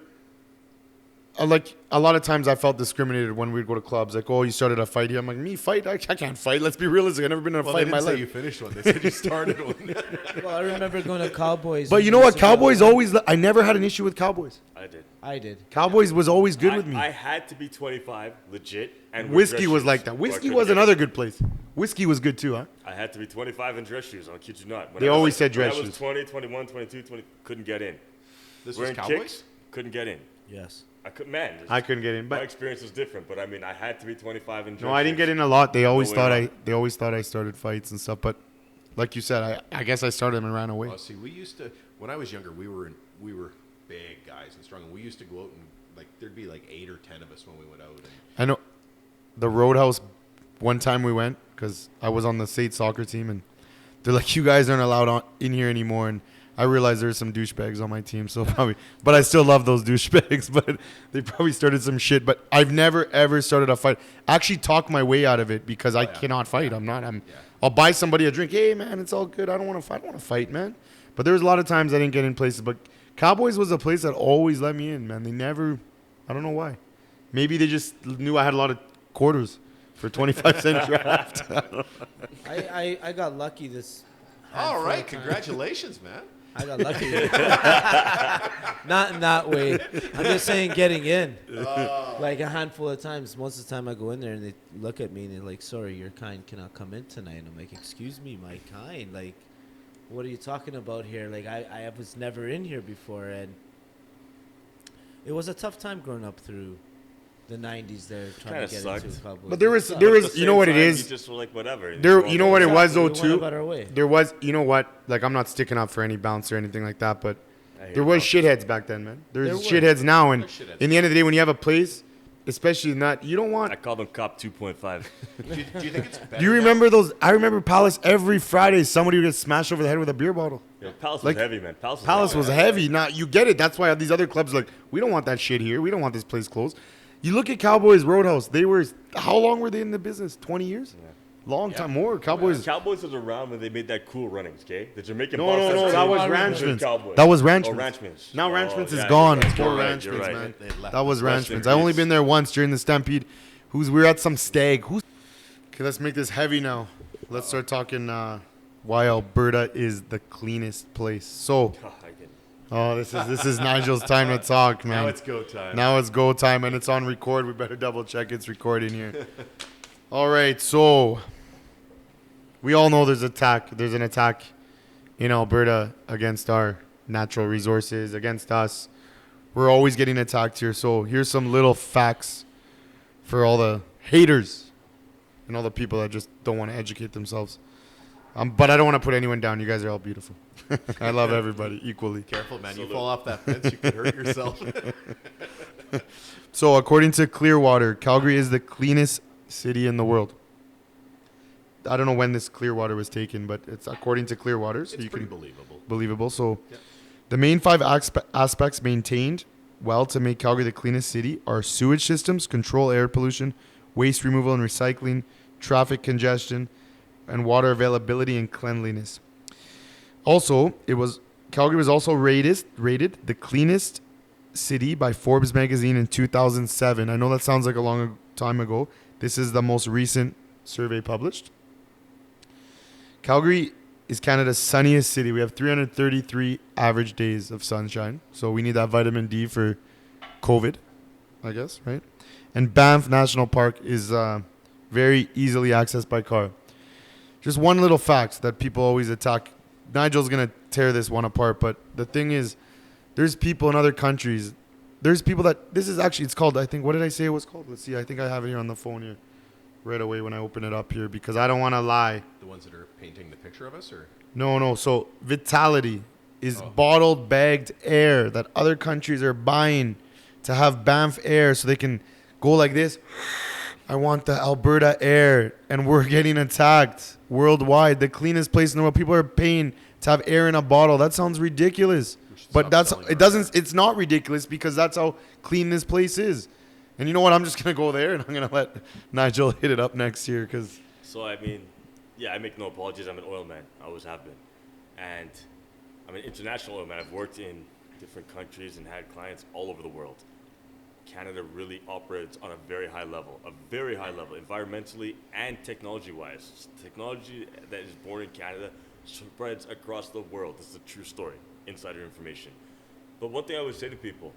like a lot of times I felt discriminated when we'd go to clubs. Like, oh, you started a fight here. I'm like, me fight? I can't fight. Let's be realistic. I've never been in a Well, fight they in my didn't say life. you finished one. They said you started one. Well, I remember going to Cowboys. But when you know we what? used to go- Cowboys always. I never had an issue with Cowboys. I did. I did. Cowboys was always good with me. I had to be 25, legit, and with Whiskey dress was shoes, like that. or I Whiskey couldn't was get another in. good place. Whiskey was good too, huh? I had to be 25 in dress shoes. I'll kid you not. When They I was always like- said dress when I shoes. was 20, 21, 22, 20, couldn't get in. This was Wearing Cowboys? kicks, couldn't get in. Yes. I could, man. I couldn't get in, My but experience was different, but I mean, I had to be 25 in dress no, I didn't shoes. get in a lot. They always way thought around. they always thought I started fights and stuff. But like you said, I guess I started them and ran away. Oh, see, we used to when I was younger. We were big guys and strong. And we used to go out and like there'd be like 8 or 10 of us when we went out. And I know the Roadhouse one time we went because I was on the state soccer team, and they're like, "You guys aren't allowed in here anymore." And I realized there's some douchebags on my team, so probably. But I still love those douchebags. But they probably started some shit. But I've never ever started a fight. Actually, talked my way out of it because I cannot fight. I'll buy somebody a drink. Hey man, it's all good. I don't want to fight. I don't want to fight, man. But there was a lot of times I didn't get in places. But Cowboys was a place that always let me in, man. They never. I don't know why. Maybe they just knew I had a lot of quarters for 25-cent draft. I got lucky this. All right, congratulations, man. I got lucky. Not in that way. I'm just saying getting in. Like a handful of times. Most of the time I go in there and they look at me and they're like, "Sorry, your kind cannot come in tonight." And I'm like, "Excuse me, my kind? Like, what are you talking about here? Like, I was never in here before." And it was a tough time growing up through the 90s there, trying to get sucked. into Cowboys. But there was, you know what it is? You just were like, whatever. There, you know what it was though We went too. about our way. There was, you know what? Like I'm not sticking up for any bounce or anything like that, but I hear there was you. shitheads back then, man. There's There were. shitheads now, and There's shitheads. in the end of the day, when you have a place, especially not, you don't want. I call them Cop 2.5. Do you think it's better Do you remember those? I remember Palace every Friday. Somebody would get smashed over the head with a beer bottle. Yeah, Palace Like, was heavy, man. Palace was heavy. Now you get it. That's why these other clubs are like, we don't want that shit here. We don't want this place closed. You look at Cowboys Roadhouse. They were, how long were they in the business? 20 years? Yeah. Long time more. Cowboys. Cowboys was around when they made that cool runnings, okay? The Jamaican No, boss no, no. team That was was Ranchman's. Cowboys. That was Oh, Ranchman's. Ranchman's. Now Oh, Ranchman's is yeah, gone. you're It's right, more you're right, Ranchman's, you're right. man. They left. That was Rest in Ranchman's. I only peace. been there once during the Stampede. We were at some stag. Okay, let's make this heavy now. Let's start talking why Alberta is the cleanest place. So, Oh, I get it. oh, this is Nigel's time to talk, man. Now it's go time. Now it's go time, and it's on record. We better double check it's recording here. All right, so we all know there's an attack in Alberta against our natural resources, against us. We're always getting attacked here. So here's some little facts for all the haters and all the people that just don't want to educate themselves. But I don't want to put anyone down. You guys are all beautiful. I love everybody equally. Careful, man. You Salute. fall off that fence, you could hurt yourself. So according to Clearwater, Calgary is the cleanest city in the world. I don't know when this Clearwater was taken, but it's according to Clearwater, so It's you pretty can believable. believable. So Yep. the main five aspects maintained well to make Calgary the cleanest city are sewage systems, control air pollution, waste removal and recycling, traffic congestion, and water availability and cleanliness. Also, Calgary was also rated the cleanest city by Forbes magazine in 2007. I know that sounds like a long time ago. This is the most recent survey published. Calgary is Canada's sunniest city. We have 333 average days of sunshine. So we need that vitamin D for COVID, I guess, right? And Banff National Park is very easily accessed by car. Just one little fact that people always attack. Nigel's going to tear this one apart, but the thing is, there's people in other countries. There's people that, this is actually, it's called, I think, what did I say it was called? Let's see, I think I have it here on the phone here right away when I open it up here because I don't want to lie. The ones that are painting the picture of us, or No. So Vitality is bottled, bagged air that other countries are buying to have Banff air so they can go like this. I want the Alberta air, and we're getting attacked worldwide. The cleanest place in the world. People are paying to have air in a bottle. That sounds ridiculous. But it's not ridiculous because that's how clean this place is. And you know what? I'm just going to go there and I'm going to let Nigel hit it up next year because So, I mean, yeah, I make no apologies. I'm an oil man. I always have been. And I'm an international oil man. I've worked in different countries and had clients all over the world. Canada really operates on a very high level, environmentally and technology-wise. Technology that is born in Canada spreads across the world. This is a true story, insider information. But one thing I always say to people,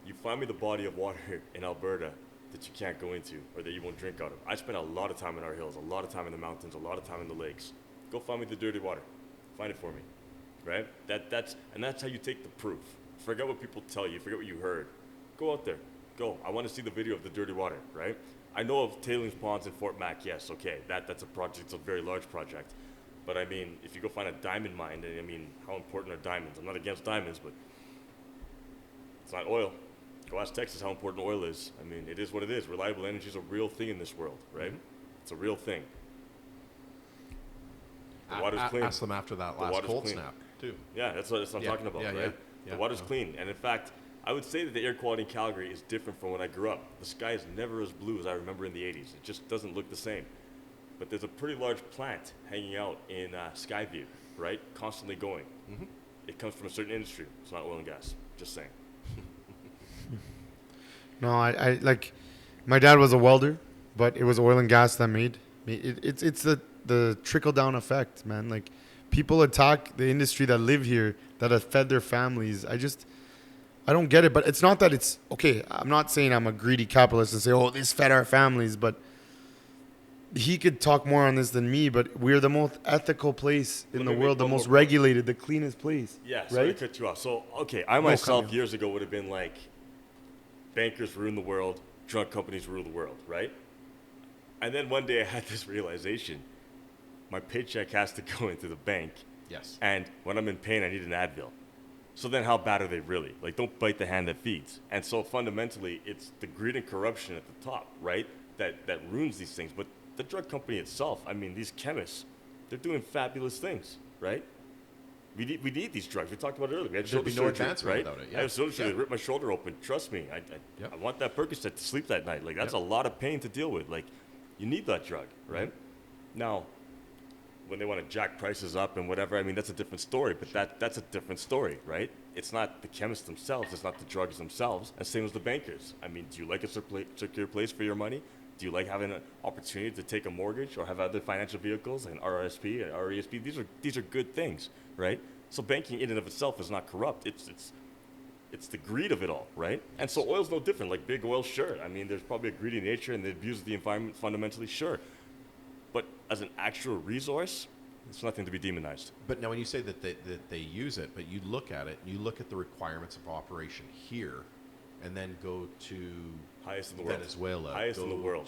you find me the body of water in Alberta that you can't go into or that you won't drink out of. I spend a lot of time in our hills, a lot of time in the mountains, a lot of time in the lakes. Go find me the dirty water. Find it for me, right? That's how you take the proof. Forget what people tell you. Forget what you heard. Go out there. Go. I want to see the video of the dirty water, right? I know of tailings ponds in Fort Mac. Yes, okay. That's a project. It's a very large project. But, I mean, if you go find a diamond mine, I mean, how important are diamonds? I'm not against diamonds, but it's not oil. Go ask Texas how important oil is. I mean, it is what it is. Reliable energy is a real thing in this world, right? It's a real thing. The water's clean. Ask them after that The last water's cold clean. snap, too. Yeah, that's what I'm Yeah, talking about, yeah, right? yeah, The water's no. clean. And in fact, I would say that the air quality in Calgary is different from when I grew up. The sky is never as blue as I remember in the 80s. It just doesn't look the same. But there's a pretty large plant hanging out in Skyview, right? Constantly going. Mm-hmm. It comes from a certain industry. It's not oil and gas. Just saying. No, I like, my dad was a welder, but it was oil and gas that made. It's the trickle down effect, man. Like, people attack the industry that live here, that have fed their families. I don't get it. But it's not that it's okay. I'm not saying I'm a greedy capitalist and say, oh, this fed our families, but he could talk more on this than me. But we're the most ethical place in Let the me make world, the one most more point. regulated, the cleanest place. Yeah, sorry right. to cut you off. So, okay, I myself years ago would have been like, bankers ruin the world, drug companies rule the world, right? And then one day I had this realization. My paycheck has to go into the bank. Yes. And when I'm in pain, I need an Advil. So then how bad are they really? Like, don't bite the hand that feeds. And so fundamentally, it's the greed and corruption at the top, right? That ruins these things. But the drug company itself, I mean, these chemists, they're doing fabulous things, right? We need these drugs. We talked about it earlier. We had There'd shoulder be no surgery, advancement right? without it, yeah. I had shoulder surgery. Yeah. Ripped my shoulder open. Trust me, Yep. I want that Percocet to sleep that night. Like, that's a lot of pain to deal with. Like, you need that drug, right? Now, when they want to jack prices up and whatever, I mean, that's a different story. But that's a different story, right? It's not the chemists themselves. It's not the drugs themselves. And same as the bankers. I mean, do you like a secure place for your money? Do you like having an opportunity to take a mortgage or have other financial vehicles like an RRSP, an RESP? These are good things, right? So banking in and of itself is not corrupt. It's the greed of it all, right? And so oil's no different. Like big oil, sure. I mean, there's probably a greedy nature and they abuse the environment fundamentally, sure. But as an actual resource, it's nothing to be demonized. But now when you say that they use it, but you look at it, you look at the requirements of operation here, and then go to Highest in the world. Venezuela. Highest in the go world.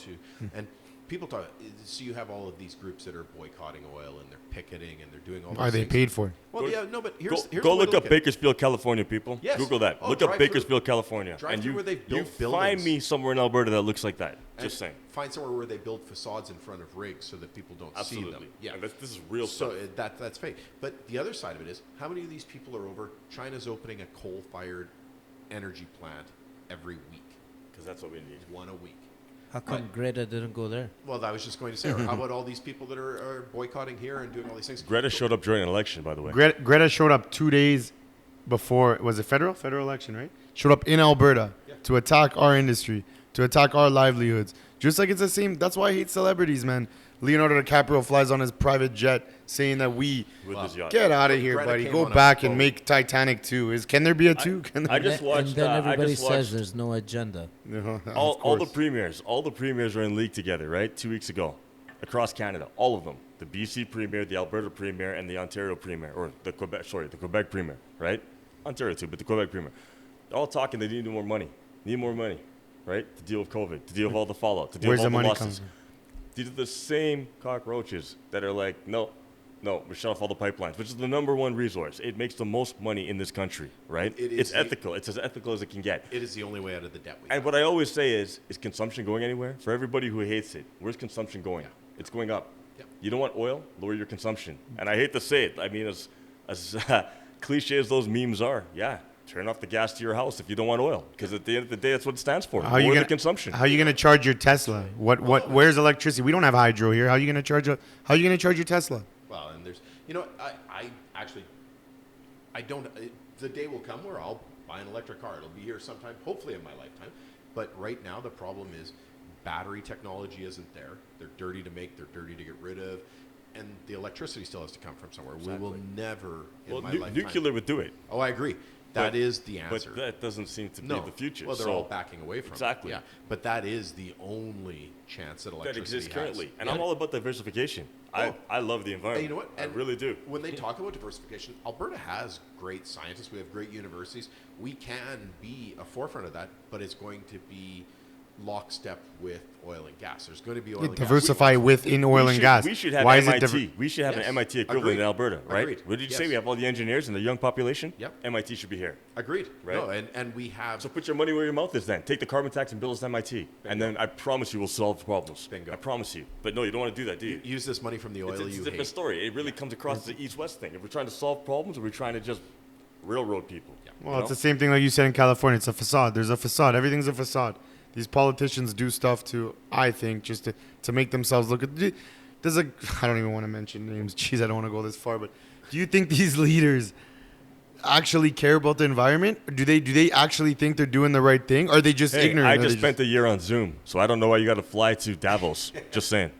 and people talk, so you have all of these groups that are boycotting oil and they're picketing and they're doing all Are these they things. paid for? Well, yeah, no, but here's Go the way look to up at it. Bakersfield, California, people. Yes. Google that. Oh, Look up drive through- Bakersfield, California. drive and through you, where they've built you find buildings. me somewhere in Alberta that looks like that. And Just saying. Find somewhere where they build facades in front of rigs so that people don't see Absolutely. them. Yeah, And this is real so stuff. that's fake. But the other side of it is, how many of these people are over? China's opening a coal-fired energy plant every week, Because that's what we need. one a week. How come Greta didn't go there? Well, I was just going to say, or how about all these people that are boycotting here and doing all these things? Greta showed up during an election, by the way. Greta showed up 2 days before. Was it federal election, right? Showed up in Alberta to attack our industry, to attack our livelihoods. Just like it's the same. That's why I hate celebrities, man. Leonardo DiCaprio flies on his private jet saying that we With his yacht. get out of here, Greta buddy. came Go on a back and boat. make Titanic 2. Can there be a 2? Can there I just watched. and then I everybody just says watched there's no agenda. all the premiers are in league together, right? 2 weeks ago, across Canada, all of them. The BC premier, the Alberta premier, and the Ontario premier, or the Quebec premier, right? Ontario too, but the Quebec premier. They're all talking. They need more money. Need more money, right? To deal with COVID, to deal with all the fallout, to deal Where's with all the the money losses. coming from? These are the same cockroaches that are like, no, we shut off all the pipelines, which is the number one resource. It makes the most money in this country, right? It is It's the- ethical. It's as ethical as it can get. It is the only way out of the debt we And have. what I always say is consumption going anywhere? For everybody who hates it, where's consumption going? Yeah. It's going up. Yep. You don't want oil? Lower your consumption. And I hate to say it. I mean, as cliche as those memes are, yeah, turn off the gas to your house if you don't want oil. Because at the end of the day, that's what it stands for. How you Lower gonna the consumption. How you gonna charge your Tesla? Where's electricity? We don't have hydro here. How you gonna charge your Tesla? Well, and there's, I actually, I don't, the day will come where I'll buy an electric car. It'll be here sometime, hopefully in my lifetime. But right now, the problem is battery technology isn't there. They're dirty to make, they're dirty to get rid of. And the electricity still has to come from somewhere. We will never, in Well, my lifetime. nuclear would do it. Oh, I agree. That is the answer. But that doesn't seem to be the future. Well, they're so all backing away from Exactly. it. Yeah. But that is the only chance that that electricity exists currently. has. And Yeah. I'm all about diversification. Oh. I love the environment. And you know what? I And really do. When they talk about diversification, Alberta has great scientists. We have great universities. We can be a forefront of that, but it's going to be lockstep with oil and gas. There's going to be oil and gas. Diversify within oil and gas. We should have Why is it MIT. We should have Yes. an MIT equivalent Agreed. in Alberta, right? Agreed. What did you say? Yes. We have all the engineers and the young population? Yep. MIT should be here. Agreed. Right. No, and we have. So put your money where your mouth is then. Take the carbon tax and build us an MIT. And then I promise you we'll solve problems. Bingo. I promise you. But no, you don't want to do that, do you? use this money from the oil It's a you different hate. story. It really comes across as an east-west thing. If we're trying to solve problems or we're trying to just railroad people. Well, it's the same thing like you said in California. It's a facade. There's a facade. Everything's a facade. These politicians do stuff to, I think, just to make themselves look at. There's a. I don't even want to mention names. Jeez, I don't want to go this far. But do you think these leaders actually care about the environment? Or do they actually think they're doing the right thing? Or are they just Hey, ignorant? I Are they just spent a year on Zoom, so I don't know why you got to fly to Davos. Just saying.